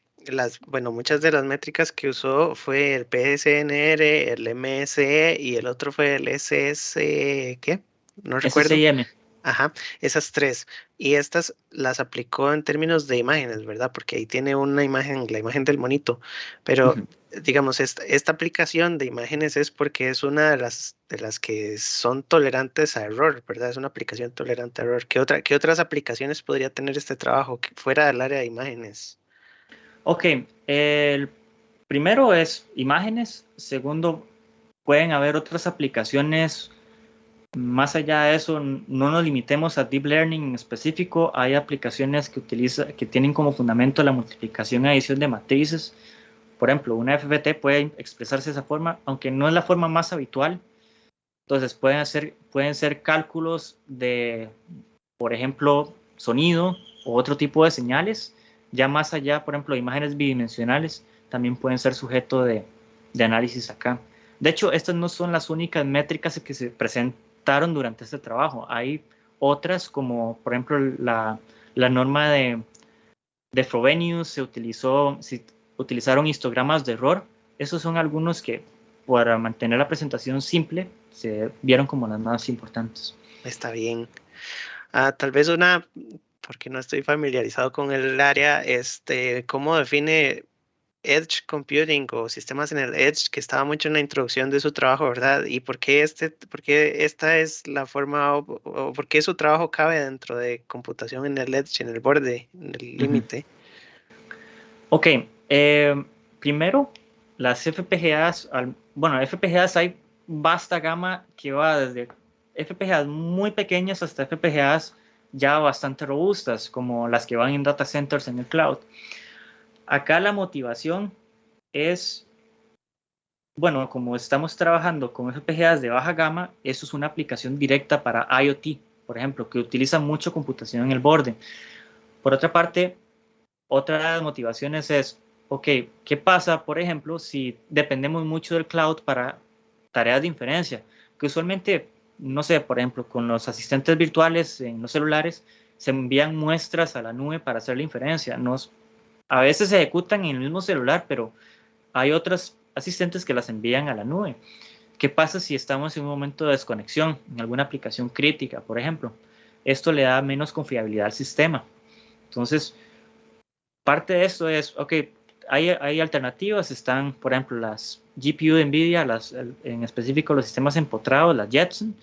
Muchas de las métricas que usó fue el PSNR, el MSE y el otro fue el SS, ¿qué? No recuerdo. SCIM. Ajá, esas tres. Y estas las aplicó en términos de imágenes, ¿verdad? Porque ahí tiene una imagen, la imagen del monito. Pero, digamos, esta aplicación de imágenes es porque es una de las que son tolerantes a error, ¿verdad? Es una aplicación tolerante a error. ¿Qué otras aplicaciones podría tener este trabajo fuera del área de imágenes? Ok, el primero es imágenes. Segundo, pueden haber otras aplicaciones. Más allá de eso, no nos limitemos a Deep Learning en específico. Hay aplicaciones que tienen como fundamento la multiplicación y adición de matrices. Por ejemplo, una FFT puede expresarse de esa forma, aunque no es la forma más habitual. Entonces, pueden ser cálculos de, por ejemplo, sonido o otro tipo de señales. Ya más allá, por ejemplo, imágenes bidimensionales también pueden ser sujeto de análisis acá. De hecho, estas no son las únicas métricas que se presentaron durante este trabajo. Hay otras, como por ejemplo la norma de Frobenius, se utilizaron histogramas de error. Esos son algunos que, para mantener la presentación simple, se vieron como las más importantes. Está bien. Tal vez porque no estoy familiarizado con el área, ¿cómo define Edge Computing o sistemas en el Edge, que estaba mucho en la introducción de su trabajo, ¿verdad? ¿Y por qué esta es la forma, o por qué su trabajo cabe dentro de computación en el Edge, en el borde, en el límite? Ok, primero, las FPGAs, FPGAs hay vasta gama que va desde FPGAs muy pequeñas hasta FPGAs ya bastante robustas, como las que van en data centers en el cloud. Acá la motivación es, como estamos trabajando con FPGAs de baja gama, eso es una aplicación directa para IoT, por ejemplo, que utiliza mucho computación en el borde. Por otra parte, otra de las motivaciones es, ok, ¿qué pasa, por ejemplo, si dependemos mucho del cloud para tareas de inferencia? Que usualmente, no sé, por ejemplo, con los asistentes virtuales en los celulares, se envían muestras a la nube para hacer la inferencia. A veces se ejecutan en el mismo celular, pero hay otros asistentes que las envían a la nube. ¿Qué pasa si estamos en un momento de desconexión, en alguna aplicación crítica, por ejemplo? Esto le da menos confiabilidad al sistema. Entonces, parte de esto es, ok, hay alternativas, están, por ejemplo, las GPU de NVIDIA, en específico los sistemas empotrados, las Jetson.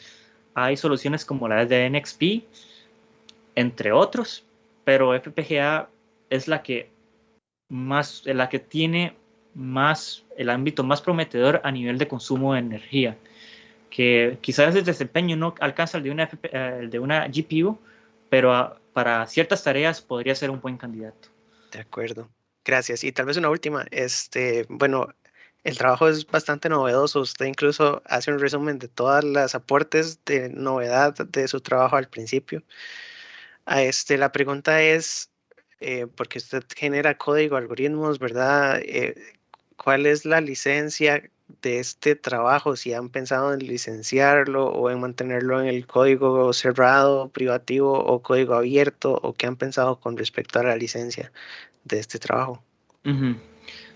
Hay soluciones como las de NXP, entre otros, pero FPGA es la que tiene el ámbito más prometedor a nivel de consumo de energía, que quizás el desempeño no alcanza el de una GPU, pero para ciertas tareas podría ser un buen candidato. De acuerdo. Gracias. Y tal vez una última. El trabajo es bastante novedoso. Usted incluso hace un resumen de todas las aportes de novedad de su trabajo al principio. La pregunta es, porque usted genera código, algoritmos, ¿verdad? ¿Cuál es la licencia de este trabajo? Si han pensado en licenciarlo o en mantenerlo en el código cerrado, privativo o código abierto, o qué han pensado con respecto a la licencia de este trabajo.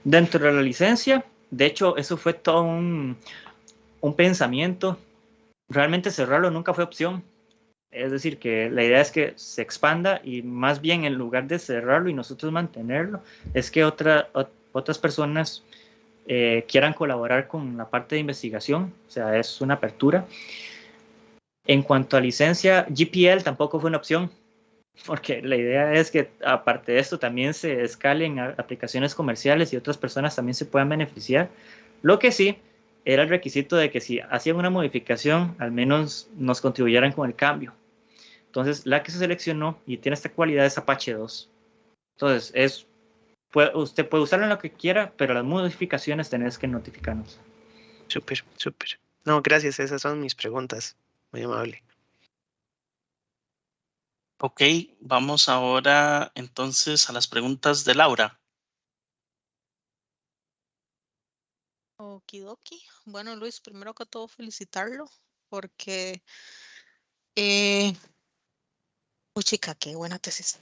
Dentro de la licencia, de hecho, eso fue todo un pensamiento. Realmente cerrarlo nunca fue opción. Es decir, que la idea es que se expanda y más bien en lugar de cerrarlo y nosotros mantenerlo, es que otras personas quieran colaborar con la parte de investigación. O sea, es una apertura. En cuanto a licencia, GPL tampoco fue una opción, porque la idea es que aparte de esto también se escalen a aplicaciones comerciales y otras personas también se puedan beneficiar. Lo que sí era el requisito de que si hacían una modificación, al menos nos contribuyeran con el cambio. Entonces, la que se seleccionó y tiene esta cualidad es Apache 2. Entonces, usted puede usarlo en lo que quiera, pero las modificaciones tenés que notificarnos. Súper, súper. No, gracias, esas son mis preguntas. Muy amable. Ok, vamos ahora entonces a las preguntas de Laura. Okidoki. Bueno, Luis, primero que todo felicitarlo porque chica, qué buena tesis.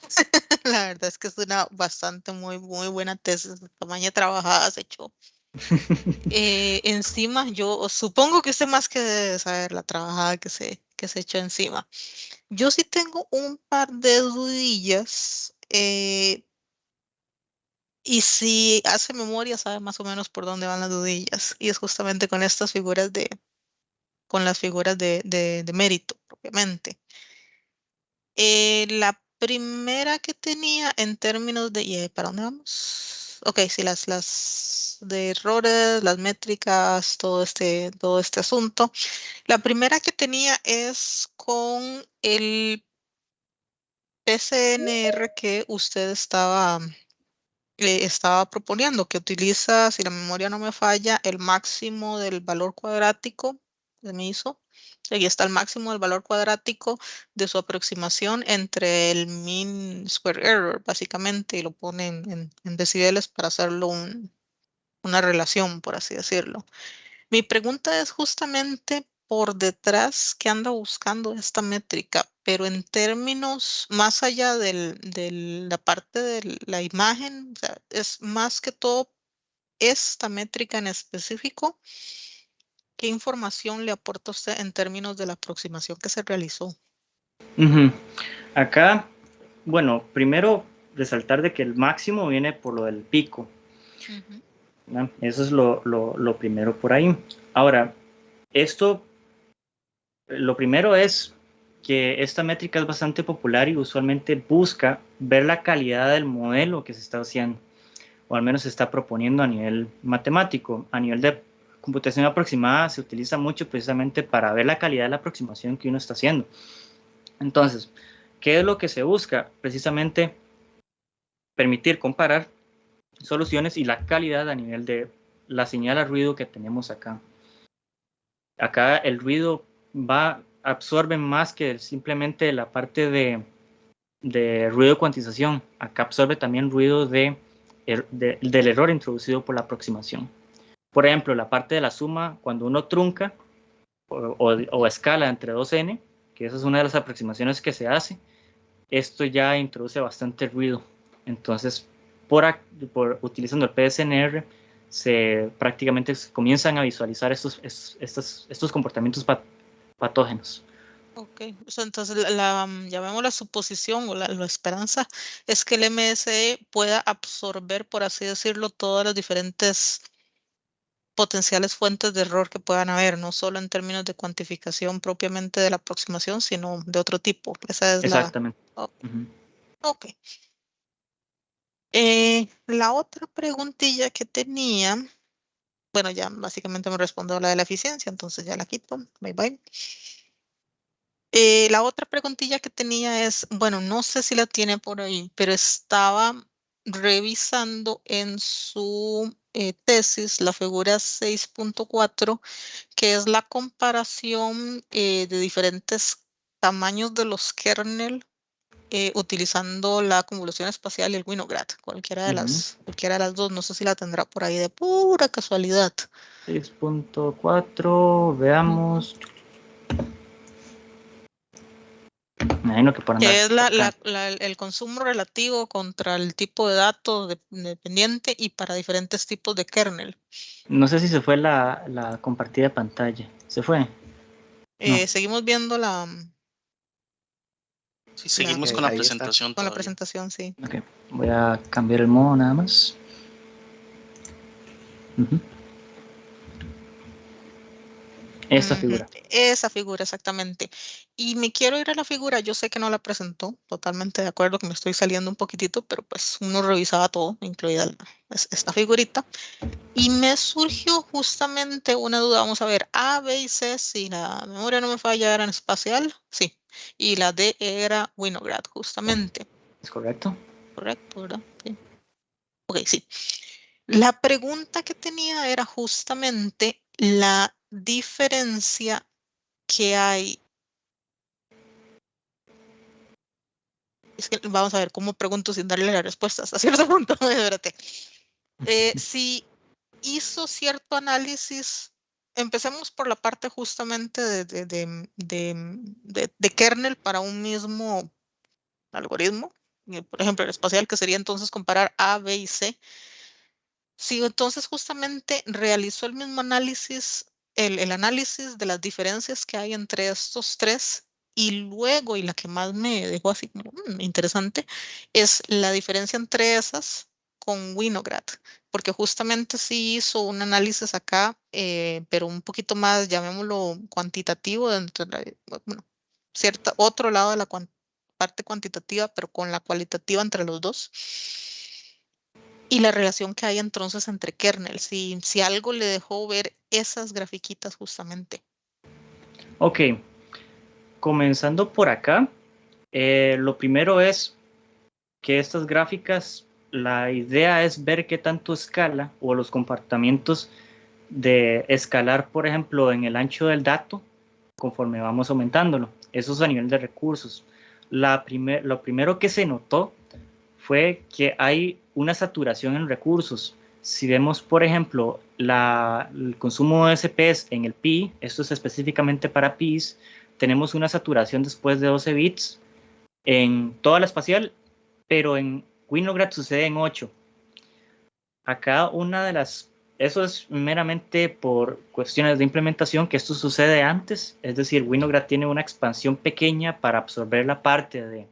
La verdad es que es una bastante muy buena tesis. De tamaño trabajada has hecho. Encima, yo supongo que usted más que debe saber la trabajada que se echó encima. Yo sí tengo un par de dudillas. Y si hace memoria, sabe más o menos por dónde van las dudillas. Y es justamente con estas figuras con las figuras de mérito, propiamente. La primera que tenía en términos de, ¿para dónde vamos? Ok, sí, las de errores, las métricas, todo este asunto. La primera que tenía es con el PCNR que usted estaba proponiendo, que utiliza, si la memoria no me falla, el máximo del valor cuadrático de mi ISO. Aquí está el máximo del valor cuadrático de su aproximación entre el mean square error, básicamente, y lo pone en decibeles para hacerlo una relación, por así decirlo. Mi pregunta es justamente por detrás que anda buscando esta métrica, pero en términos más allá de la parte de la imagen, o sea, es más que todo esta métrica en específico. ¿Qué información le aporta usted en términos de la aproximación que se realizó? Acá, bueno, primero resaltar de que el máximo viene por lo del pico. ¿No? Eso es lo primero por ahí. Ahora, lo primero es que esta métrica es bastante popular y usualmente busca ver la calidad del modelo que se está haciendo, o al menos se está proponiendo a nivel matemático. A nivel de computación aproximada se utiliza mucho precisamente para ver la calidad de la aproximación que uno está haciendo. Entonces, ¿qué es lo que se busca? Precisamente permitir comparar soluciones y la calidad a nivel de la señal a ruido que tenemos acá. Acá el ruido absorbe más que simplemente la parte de ruido de cuantización. Acá absorbe también ruido del error introducido por la aproximación. Por ejemplo, la parte de la suma, cuando uno trunca o escala entre 2n, que esa es una de las aproximaciones que se hace, esto ya introduce bastante ruido. Entonces, utilizando el PSNR, prácticamente se comienzan a visualizar estos comportamientos patógenos. Ok, entonces llamemos la suposición o la esperanza es que el MSE pueda absorber, por así decirlo, todas las diferentes potenciales fuentes de error que puedan haber, no solo en términos de cuantificación propiamente de la aproximación, sino de otro tipo. Esa es Exactamente. Ok. La otra preguntilla que tenía, bueno, ya básicamente me respondió la de la eficiencia, entonces ya la quito. Bye bye. La otra preguntilla que tenía es, bueno, no sé si la tiene por ahí, pero estaba revisando en su tesis la figura 6.4, que es la comparación de diferentes tamaños de los kernel utilizando la convolución espacial y el Winograd, cualquiera de las dos, no sé si la tendrá por ahí de pura casualidad. 6.4, veamos. Me imagino que por andar. Que es el consumo relativo contra el tipo de datos dependiente y para diferentes tipos de kernel. No sé si se fue la compartida de pantalla. ¿Se fue? No. Seguimos viendo la... Sí, seguimos con la presentación. Con la presentación, sí. Ok, voy a cambiar el modo nada más. Esta figura. Esa figura, exactamente. Y me quiero ir a la figura, yo sé que no la presentó, totalmente de acuerdo que me estoy saliendo un poquitito, pero pues uno revisaba todo, incluida esta figurita. Y me surgió justamente una duda, vamos a ver, A, B y C, si la memoria no me falla, eran espacial, sí. Y la D era Winograd, justamente. ¿Es correcto? Correcto, ¿verdad? Sí. Ok, sí. La pregunta que tenía era justamente la diferencia que hay. Es que vamos a ver cómo pregunto sin darle la respuesta hasta cierto punto. Espérate. Si hizo cierto análisis, empecemos por la parte justamente de kernel para un mismo algoritmo. Por ejemplo, el espacial, que sería entonces comparar A, B y C. Si entonces justamente realizó el mismo análisis, el análisis de las diferencias que hay entre estos tres, y luego, y la que más me dejó así como interesante, es la diferencia entre esas con Winograd, porque justamente sí hizo un análisis acá, pero un poquito más, llamémoslo cuantitativo, dentro de bueno, otro lado de la parte cuantitativa, pero con la cualitativa entre los dos. Y la relación que hay entonces entre kernels, si algo le dejó ver esas grafiquitas justamente. Ok, comenzando por acá, lo primero es que estas gráficas, la idea es ver qué tanto escala o los comportamientos de escalar, por ejemplo, en el ancho del dato conforme vamos aumentándolo. Eso es a nivel de recursos. Lo primero que se notó fue que hay una saturación en recursos. Si vemos, por ejemplo, el consumo de SPS en el PI, esto es específicamente para PIs, tenemos una saturación después de 12 bits en toda la espacial, pero en Winograd sucede en 8. Acá eso es meramente por cuestiones de implementación, que esto sucede antes, es decir, Winograd tiene una expansión pequeña para absorber la parte de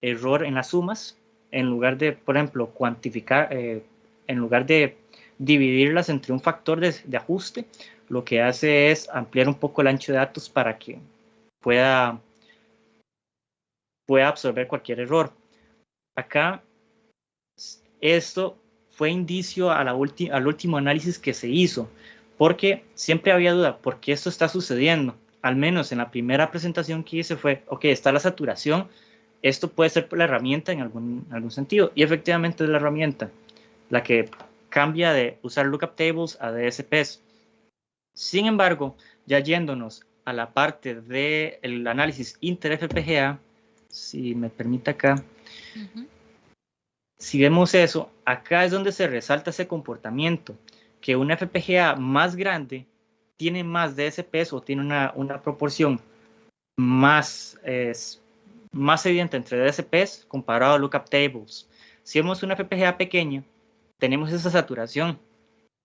error en las sumas, en lugar de, por ejemplo, cuantificar, en lugar de dividirlas entre un factor de ajuste, lo que hace es ampliar un poco el ancho de datos para que pueda absorber cualquier error. Acá, esto fue indicio al último análisis que se hizo, porque siempre había duda, ¿por qué esto está sucediendo? Al menos en la primera presentación que hice fue, ok, está la saturación, esto puede ser por la herramienta en algún sentido, y efectivamente es la herramienta la que cambia de usar lookup tables a DSPs. Sin embargo, ya yéndonos a la parte del análisis inter-FPGA, si me permite acá, si vemos eso, acá es donde se resalta ese comportamiento, que una FPGA más grande tiene más DSPs o tiene una proporción más evidente entre DSPs comparado a lookup tables. Si vemos una FPGA pequeña, tenemos esa saturación.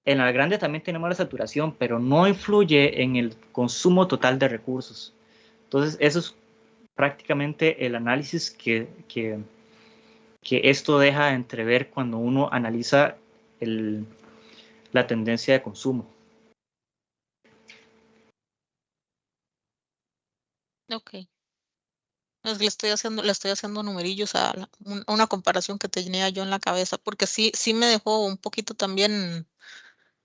En la grande también tenemos la saturación, pero no influye en el consumo total de recursos. Entonces, eso es prácticamente el análisis que esto deja de entrever cuando uno analiza la tendencia de consumo. Ok. Le estoy haciendo numerillos a una comparación que tenía yo en la cabeza, porque sí me dejó un poquito también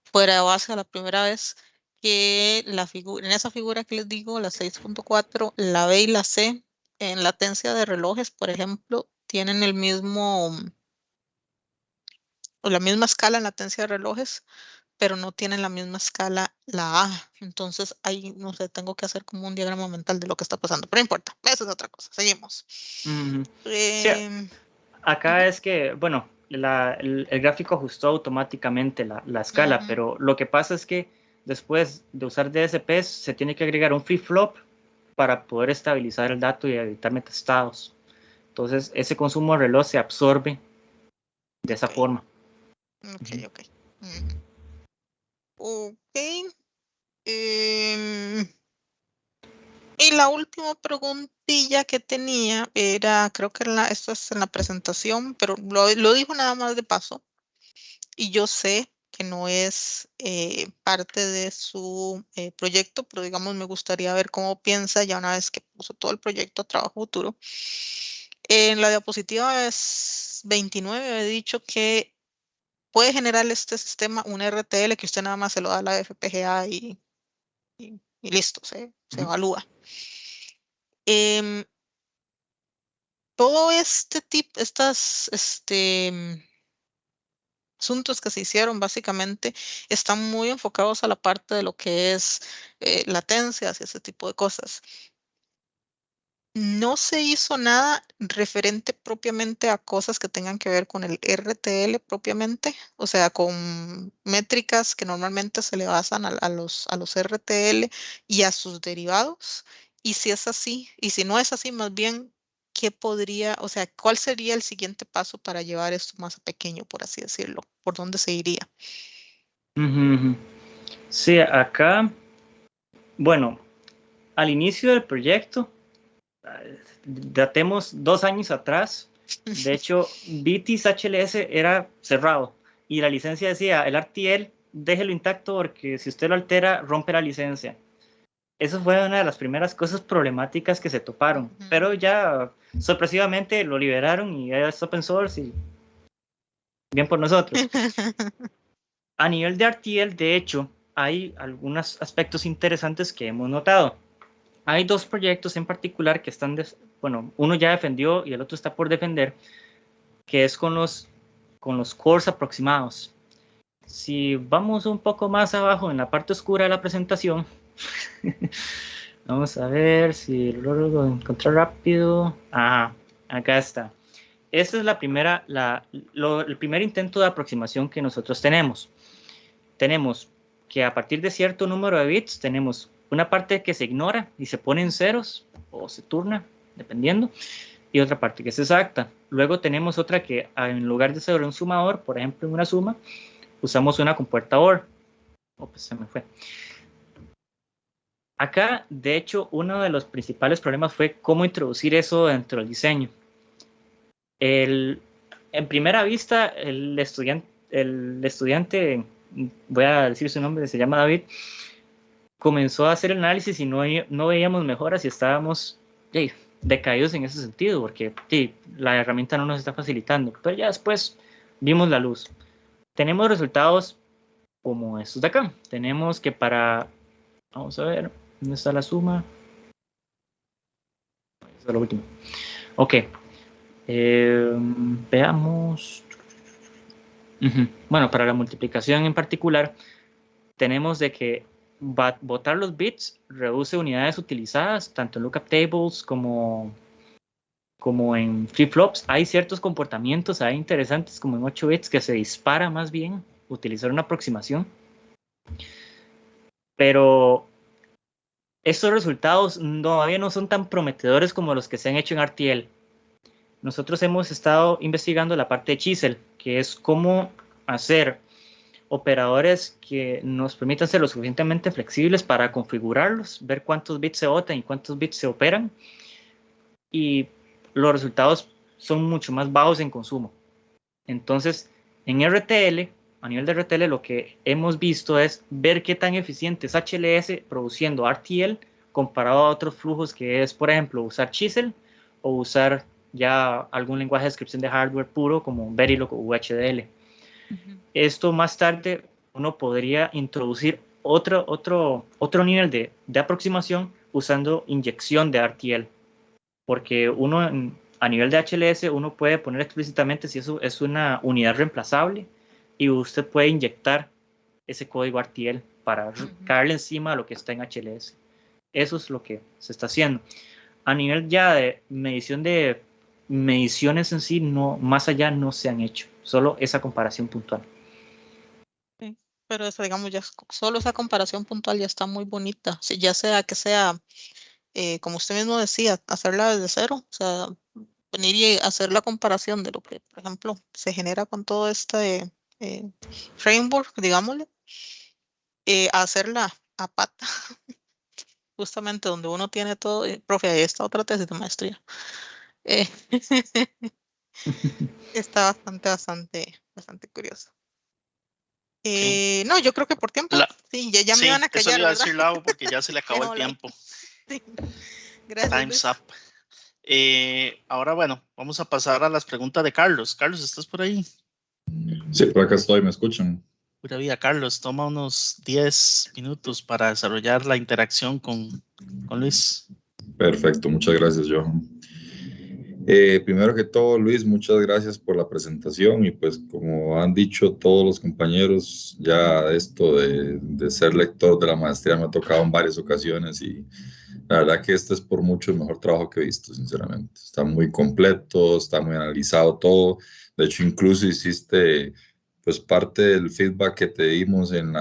fuera de base a la primera vez, que en esa figura que les digo, la 6.4, la B y la C, en latencia de relojes, por ejemplo, tienen la misma escala en latencia de relojes, pero no tienen la misma escala la A. Entonces ahí, no sé, tengo que hacer como un diagrama mental de lo que está pasando, pero no importa, eso es otra cosa. Seguimos. Sí, acá es que, bueno, el gráfico ajustó automáticamente la escala, pero lo que pasa es que después de usar DSPs se tiene que agregar un flip-flop para poder estabilizar el dato y evitar metaestados. Entonces, ese consumo de reloj se absorbe de esa forma. Ok. Y la última preguntilla que tenía era, creo que esto es en la presentación, pero lo dijo nada más de paso. Y yo sé que no es parte de su proyecto, pero digamos me gustaría ver cómo piensa ya una vez que puso todo el proyecto a trabajo futuro. En la diapositiva 29 he dicho que puede generar este sistema un RTL que usted nada más se lo da a la FPGA y listo, se evalúa. Todo estas asuntos que se hicieron básicamente están muy enfocados a la parte de lo que es latencias y ese tipo de cosas. No se hizo nada referente propiamente a cosas que tengan que ver con el RTL propiamente, o sea, con métricas que normalmente se le basan a los RTL y a sus derivados. Y si es así, y si no es así, más bien, ¿qué podría, o sea, cuál sería el siguiente paso para llevar esto más a pequeño, por así decirlo? ¿Por dónde se iría? Sí, acá, bueno, al inicio del proyecto, datemos 2 años atrás, de hecho, Vitis HLS era cerrado y la licencia decía, el RTL, déjelo intacto porque si usted lo altera, rompe la licencia. Eso fue una de las primeras cosas problemáticas que se toparon, pero ya sorpresivamente lo liberaron y ya es open source y bien por nosotros. A nivel de RTL, de hecho, hay algunos aspectos interesantes que hemos notado. Hay 2 proyectos en particular que están, bueno, uno ya defendió y el otro está por defender, que es con los cores aproximados. Si vamos un poco más abajo en la parte oscura de la presentación, vamos a ver si lo logro encontrar rápido. Acá está. Esta es el primer intento de aproximación que nosotros tenemos. Tenemos que a partir de cierto número de bits tenemos una parte que se ignora y se pone en ceros o se turna, dependiendo, y otra parte que es exacta. Luego tenemos otra que en lugar de ser un sumador, por ejemplo en una suma, usamos una compuerta OR. Pues se me fue. Acá, de hecho, uno de los principales problemas fue cómo introducir eso dentro del diseño. En primera vista, el estudiante, voy a decir su nombre, se llama David, comenzó a hacer el análisis y no veíamos mejoras y estábamos decaídos en ese sentido, porque la herramienta no nos está facilitando. Pero ya después vimos la luz. Tenemos resultados como estos de acá. Tenemos que vamos a ver, ¿dónde está la suma? Eso es lo último. Ok. Veamos. Bueno, para la multiplicación en particular, tenemos de que botar los bits reduce unidades utilizadas, tanto en lookup tables como en flip-flops. Hay ciertos comportamientos ahí interesantes, como en 8 bits, que se dispara más bien utilizar una aproximación. Pero estos resultados todavía no son tan prometedores como los que se han hecho en RTL. Nosotros hemos estado investigando la parte de Chisel, que es cómo hacer operadores que nos permitan ser lo suficientemente flexibles para configurarlos, ver cuántos bits se botan y cuántos bits se operan. Y los resultados son mucho más bajos en consumo. Entonces, en RTL, a nivel de RTL, lo que hemos visto es ver qué tan eficiente es HLS produciendo RTL comparado a otros flujos que es, por ejemplo, usar Chisel o usar ya algún lenguaje de descripción de hardware puro como Verilog o HDL. Esto más tarde uno podría introducir otro nivel de aproximación usando inyección de RTL, porque uno a nivel de HLS uno puede poner explícitamente si eso es una unidad reemplazable y usted puede inyectar ese código RTL para caerle encima a lo que está en HLS. Eso es lo que se está haciendo. A nivel ya de mediciones en sí, no, más allá no se han hecho, solo esa comparación puntual. Sí, pero eso, digamos, ya solo esa comparación puntual ya está muy bonita. Si ya sea que sea, como usted mismo decía, hacerla desde cero, o sea, venir y hacer la comparación de lo que, por ejemplo, se genera con todo este framework, digámosle, hacerla a pata, justamente donde uno tiene todo. Profe, ahí está otra tesis de maestría. Está bastante curioso. No, yo creo que por tiempo. Sí, ya me van a callar, eso le iba a ¿verdad? decir Lau porque ya se le acabó el tiempo. Sí. Gracias. Time's up. Ahora, bueno, vamos a pasar a las preguntas de Carlos. Carlos, ¿estás por ahí? Sí, por acá estoy, ¿me escuchan? Pura vida, Carlos, toma unos 10 minutos para desarrollar la interacción con Luis. Perfecto, muchas gracias, Johan. Primero que todo, Luis, muchas gracias por la presentación y pues como han dicho todos los compañeros, ya esto de ser lector de la maestría me ha tocado en varias ocasiones y la verdad que este es por mucho el mejor trabajo que he visto, sinceramente. Está muy completo, está muy analizado todo. De hecho, incluso hiciste pues parte del feedback que te dimos en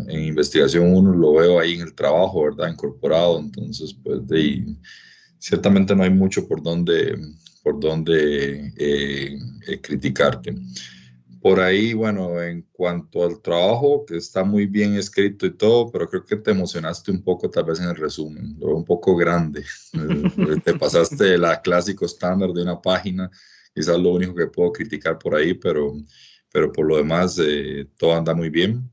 investigación 1, lo veo ahí en el trabajo, ¿verdad? Incorporado. Entonces, pues ciertamente no hay mucho por donde criticarte. Por ahí, bueno, en cuanto al trabajo, que está muy bien escrito y todo, pero creo que te emocionaste un poco tal vez en el resumen, lo veo un poco grande. Te pasaste la clásico estándar de una página, quizás lo único que puedo criticar por ahí, pero por lo demás todo anda muy bien.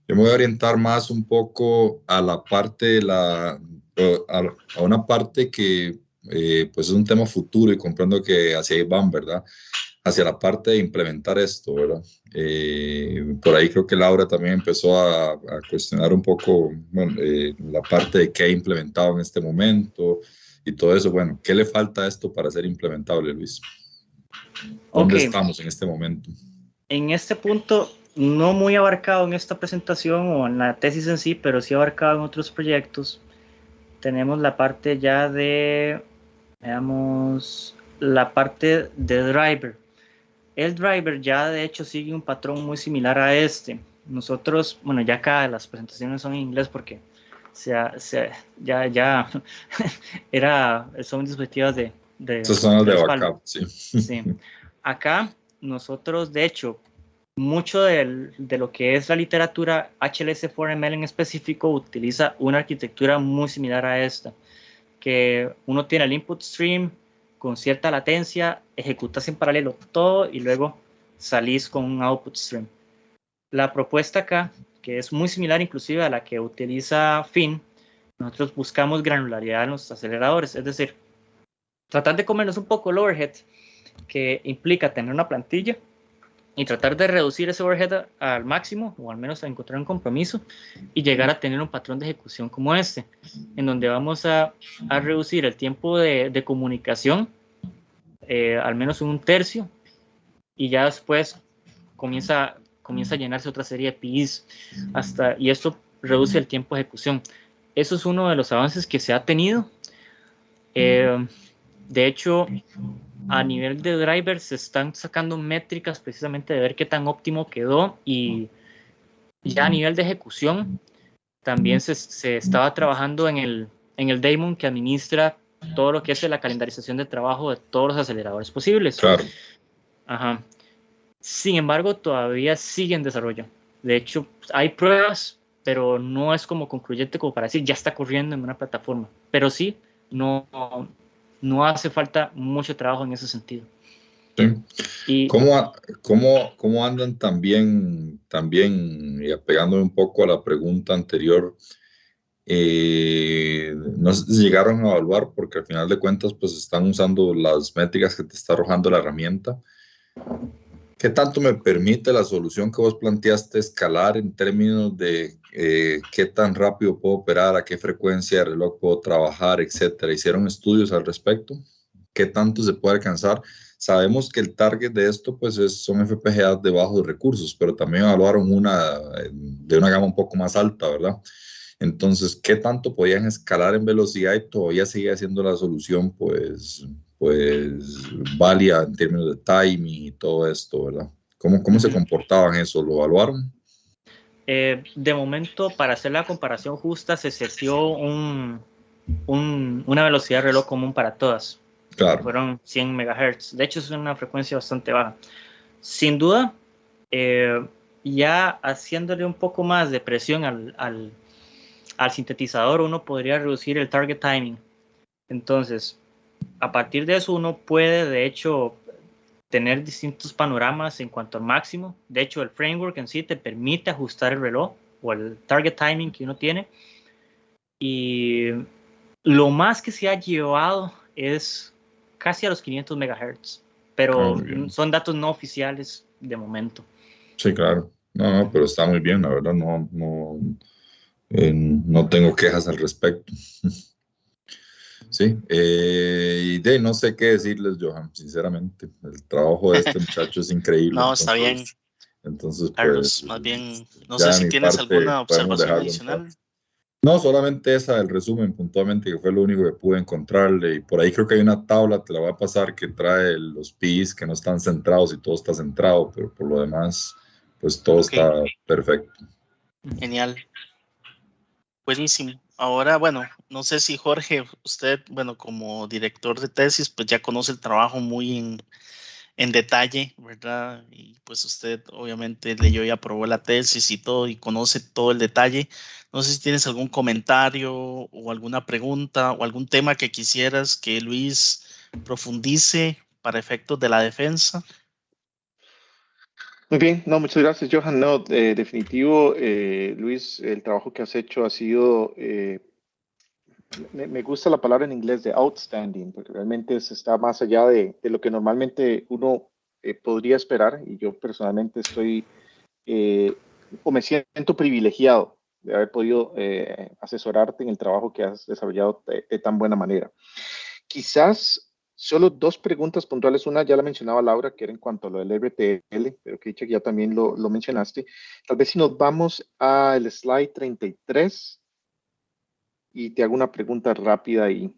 Yo me voy a orientar más un poco a la parte a una parte que pues es un tema futuro y comprendo que hacia ahí van, ¿verdad? Hacia la parte de implementar esto, ¿verdad? Por ahí creo que Laura también empezó a cuestionar un poco, bueno, la parte de qué ha implementado en este momento y todo eso. Bueno, ¿qué le falta a esto para ser implementable, Luis? ¿Dónde estamos en este momento? En este punto, no muy abarcado en esta presentación o en la tesis en sí, pero sí abarcado en otros proyectos, tenemos la parte ya de, veamos, la parte de driver. El driver ya de hecho sigue un patrón muy similar a este. Nosotros, bueno, ya acá las presentaciones son en inglés porque ya son dispositivos de Esas son las de respaldo. backup, sí. Sí. Acá nosotros, de hecho, mucho de lo que es la literatura HLS4ML en específico utiliza una arquitectura muy similar a esta, que uno tiene el input stream con cierta latencia, ejecutas en paralelo todo y luego salís con un output stream. La propuesta acá, que es muy similar inclusive a la que utiliza Fin, nosotros buscamos granularidad en los aceleradores, es decir, tratar de comernos un poco el overhead, que implica tener una plantilla y tratar de reducir ese overhead al máximo, o al menos a encontrar un compromiso y llegar a tener un patrón de ejecución como este, en donde vamos a reducir el tiempo de comunicación al menos un tercio, y ya después comienza a llenarse otra serie de PIs y esto reduce el tiempo de ejecución. Eso es uno de los avances que se ha tenido. De hecho, a nivel de drivers se están sacando métricas precisamente de ver qué tan óptimo quedó, y ya a nivel de ejecución también se estaba trabajando en el daemon que administra todo lo que es la calendarización de trabajo de todos los aceleradores posibles. Claro. Ajá. Sin embargo, todavía sigue en desarrollo. De hecho, hay pruebas, pero no es como concluyente como para decir ya está corriendo en una plataforma. Pero sí, no hace falta mucho trabajo en ese sentido. Sí. Y ¿Cómo andan también y apegándome un poco a la pregunta anterior? No sé si llegaron a evaluar, porque al final de cuentas pues están usando las métricas que te está arrojando la herramienta. ¿Qué tanto me permite la solución que vos planteaste escalar en términos de qué tan rápido puedo operar, a qué frecuencia de reloj puedo trabajar, etcétera? ¿Hicieron estudios al respecto? ¿Qué tanto se puede alcanzar? Sabemos que el target de esto pues son FPGAs de bajos recursos, pero también evaluaron una de una gama un poco más alta, ¿verdad? Entonces, ¿qué tanto podían escalar en velocidad y todavía seguía siendo la solución pues válida en términos de timing y todo esto, ¿verdad? ¿Cómo se comportaban eso? ¿Lo evaluaron? de momento, para hacer la comparación justa, se setió una velocidad de reloj común para todas. Claro. Fueron 100 MHz. De hecho, es una frecuencia bastante baja. Sin duda, ya haciéndole un poco más de presión al sintetizador, uno podría reducir el target timing. Entonces, a partir de eso, uno puede, de hecho, tener distintos panoramas en cuanto al máximo. De hecho, el framework en sí te permite ajustar el reloj o el target timing que uno tiene. Y lo más que se ha llevado es casi a los 500 MHz, pero son datos no oficiales de momento. Sí, claro. No, pero está muy bien, la verdad, no tengo quejas al respecto. Sí, y no sé qué decirles, Johan, sinceramente. El trabajo de este muchacho es increíble. No, está bien. Entonces, Carlos, pues, más bien, no ya sé de si mi tienes parte, alguna podemos observación dejarlo en adicional. paz. No, solamente esa del resumen puntualmente, que fue lo único que pude encontrarle. Y por ahí creo que hay una tabla, te la voy a pasar, que trae los PIs que no están centrados y todo está centrado, pero por lo demás, pues todo está perfecto. Genial. Buenísimo. Ahora, bueno, no sé si Jorge, usted, bueno, como director de tesis, pues ya conoce el trabajo muy en detalle, ¿verdad? Y pues usted obviamente leyó y aprobó la tesis y todo y conoce todo el detalle. No sé si tienes algún comentario o alguna pregunta o algún tema que quisieras que Luis profundice para efectos de la defensa. Muy bien, no, muchas gracias, Johan. No, definitivo, Luis, el trabajo que has hecho ha sido, me gusta la palabra en inglés de outstanding, porque realmente está más allá de lo que normalmente uno podría esperar, y yo personalmente estoy, o me siento privilegiado de haber podido asesorarte en el trabajo que has desarrollado de tan buena manera. Quizás solo dos preguntas puntuales. Una ya la mencionaba Laura, que era en cuanto a lo del RTL, pero que ya también lo mencionaste. Tal vez si nos vamos al slide 33 y te hago una pregunta rápida ahí.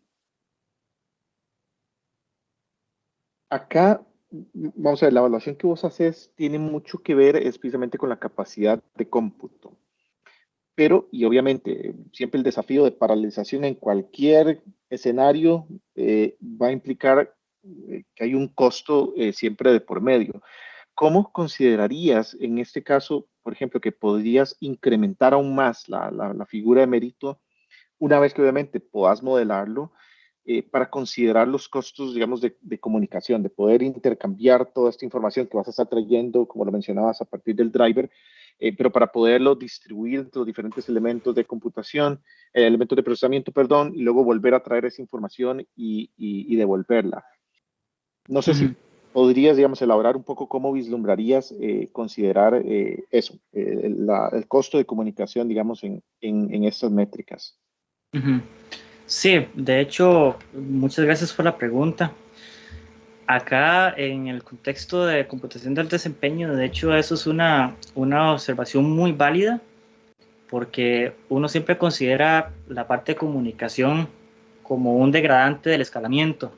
Acá, vamos a ver, la evaluación que vos haces tiene mucho que ver especialmente con la capacidad de cómputo. Pero, y obviamente, siempre el desafío de paralización en cualquier escenario va a implicar que hay un costo siempre de por medio. ¿Cómo considerarías en este caso, por ejemplo, que podrías incrementar aún más la figura de mérito una vez que obviamente puedas modelarlo para considerar los costos, digamos, de comunicación, de poder intercambiar toda esta información que vas a estar trayendo, como lo mencionabas, a partir del driver, pero para poderlo distribuir entre los diferentes elementos de computación, elementos de procesamiento, perdón, y luego volver a traer esa información y devolverla. No sé si podrías, digamos, elaborar un poco cómo vislumbrarías considerar eso, el costo de comunicación, digamos, en estas métricas. Sí, de hecho, muchas gracias por la pregunta. Acá, en el contexto de computación del desempeño, de hecho, eso es una observación muy válida, porque uno siempre considera la parte de comunicación como un degradante del escalamiento.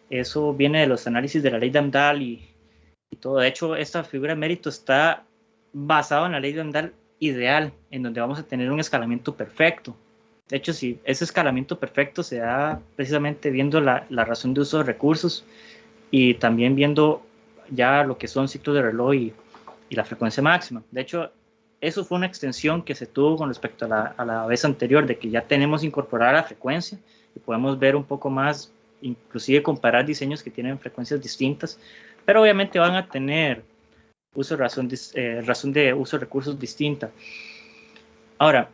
Eso viene de los análisis de la ley de Amdahl y todo. De hecho, esta figura de mérito está basada en la ley de Amdahl ideal, en donde vamos a tener un escalamiento perfecto. De hecho, si ese escalamiento perfecto se da precisamente viendo la razón de uso de recursos y también viendo ya lo que son ciclos de reloj y la frecuencia máxima. De hecho, eso fue una extensión que se tuvo con respecto a la vez anterior, de que ya tenemos incorporada la frecuencia y podemos ver un poco más, inclusive comparar diseños que tienen frecuencias distintas, pero obviamente van a tener razón de uso de recursos distinta. Ahora,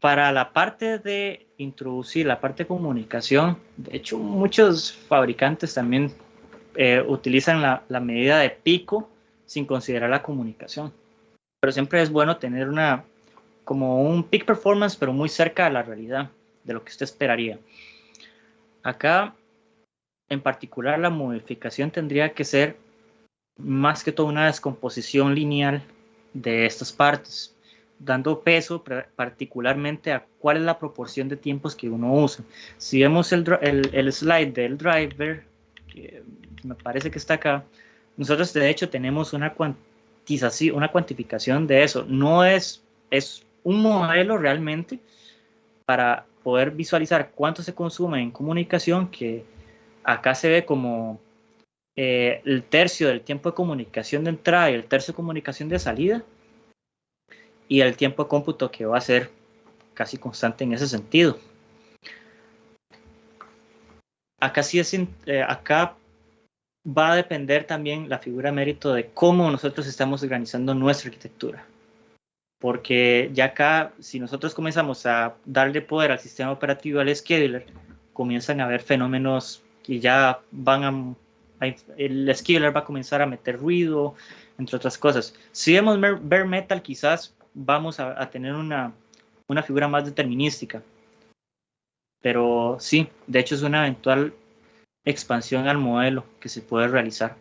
para la parte de introducir la parte de comunicación, de hecho muchos fabricantes también utilizan la medida de pico sin considerar la comunicación, pero siempre es bueno tener como un peak performance, pero muy cerca de la realidad, de lo que usted esperaría. Acá, en particular, la modificación tendría que ser más que todo una descomposición lineal de estas partes, dando peso particularmente a cuál es la proporción de tiempos que uno usa. Si vemos el slide del driver, que me parece que está acá, nosotros de hecho tenemos una cuantificación de eso. No es un modelo realmente para poder visualizar cuánto se consume en comunicación, que acá se ve como el tercio del tiempo de comunicación de entrada y el tercio de comunicación de salida, y el tiempo de cómputo que va a ser casi constante en ese sentido. Acá sí acá va a depender también la figura de mérito de cómo nosotros estamos organizando nuestra arquitectura. Porque ya acá, si nosotros comenzamos a darle poder al sistema operativo, al scheduler, comienzan a haber fenómenos que ya van el scheduler va a comenzar a meter ruido, entre otras cosas. Si vemos bare metal, quizás vamos a tener una figura más determinística. Pero sí, de hecho es una eventual expansión al modelo que se puede realizar.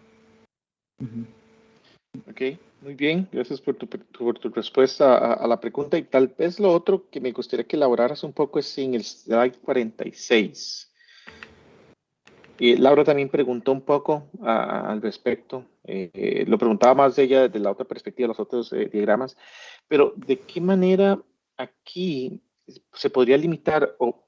Ok, muy bien, gracias por tu respuesta a la pregunta. Y tal vez lo otro que me gustaría que elaboraras un poco es en el slide 46. Laura también preguntó un poco al respecto. Lo preguntaba más de ella desde la otra perspectiva, los otros diagramas. Pero ¿de qué manera aquí se podría limitar o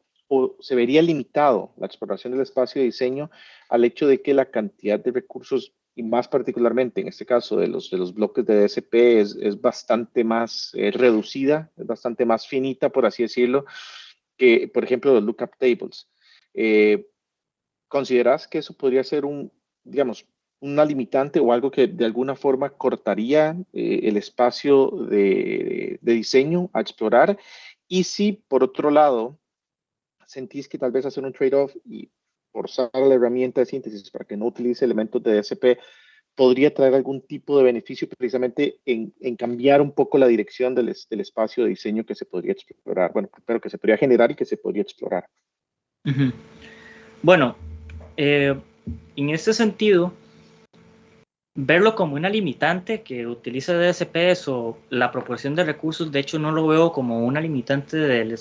se vería limitado la exploración del espacio de diseño al hecho de que la cantidad de recursos, y más particularmente en este caso de los bloques de DSP, es bastante más reducida, es bastante más finita, por así decirlo, que, por ejemplo, los lookup tables? ¿Consideras que eso podría ser digamos, una limitante o algo que de alguna forma cortaría el espacio de diseño a explorar? Y si, por otro lado, sentís que tal vez hacer un trade-off y forzar la herramienta de síntesis para que no utilice elementos de DSP podría traer algún tipo de beneficio precisamente en cambiar un poco la dirección del espacio de diseño que se podría explorar, bueno, pero que se podría generar y que se podría explorar. Bueno, en este sentido, verlo como una limitante que utiliza DSPs o la proporción de recursos, de hecho no lo veo como una limitante del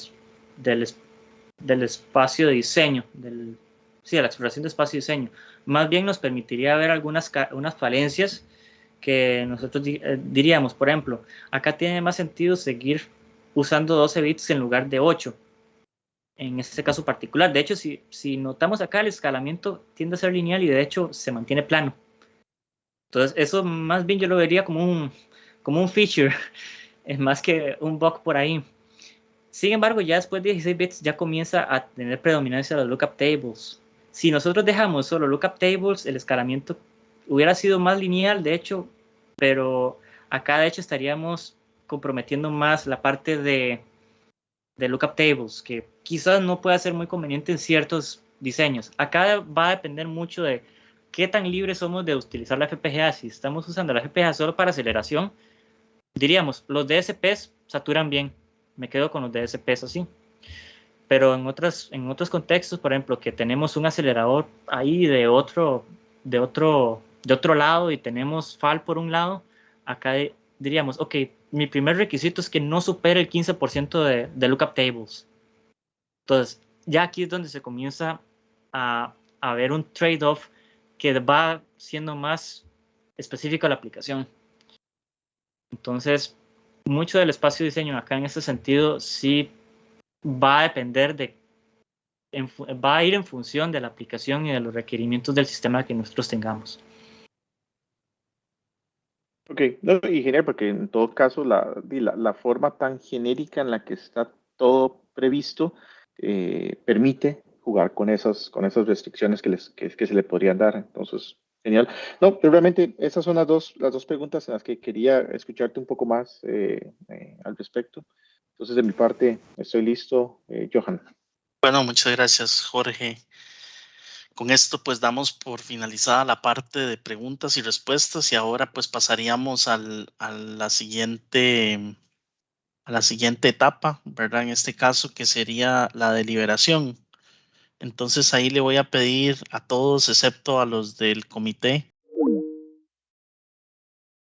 espacio de diseño, de la exploración de espacio de diseño. Más bien nos permitiría ver unas falencias que nosotros diríamos, por ejemplo, acá tiene más sentido seguir usando 12 bits en lugar de 8. En este caso particular. De hecho, si notamos acá, el escalamiento tiende a ser lineal y de hecho se mantiene plano. Entonces, eso más bien yo lo vería como un feature, es más que un bug por ahí. Sin embargo, ya después de 16 bits ya comienza a tener predominancia los lookup tables. Si nosotros dejamos solo lookup tables, el escalamiento hubiera sido más lineal, de hecho, pero acá de hecho estaríamos comprometiendo más la parte de lookup tables, que quizás no pueda ser muy conveniente en ciertos diseños. Acá va a depender mucho de qué tan libres somos de utilizar la FPGA. Si estamos usando la FPGA solo para aceleración, diríamos, los DSPs saturan bien. Me quedo con los DSPs así. Pero en otros contextos, por ejemplo, que tenemos un acelerador ahí de otro lado y tenemos FAL por un lado, acá diríamos, ok, mi primer requisito es que no supere el 15% de lookup tables. Entonces, ya aquí es donde se comienza a ver un trade-off que va siendo más específico a la aplicación. Entonces, mucho del espacio de diseño acá en ese sentido sí va a depender va a ir en función de la aplicación y de los requerimientos del sistema que nosotros tengamos. Ok, no, y genial, porque en todo caso la forma tan genérica en la que está todo previsto permite jugar con esas restricciones que se le podrían dar. Entonces, genial. No, pero realmente esas son las dos preguntas en las que quería escucharte un poco más al respecto. Entonces, de mi parte, estoy listo. Johan. Bueno, muchas gracias, Jorge. Con esto pues damos por finalizada la parte de preguntas y respuestas y ahora pues pasaríamos a la siguiente etapa, ¿verdad? En este caso que sería la deliberación. Entonces ahí le voy a pedir a todos, excepto a los del comité,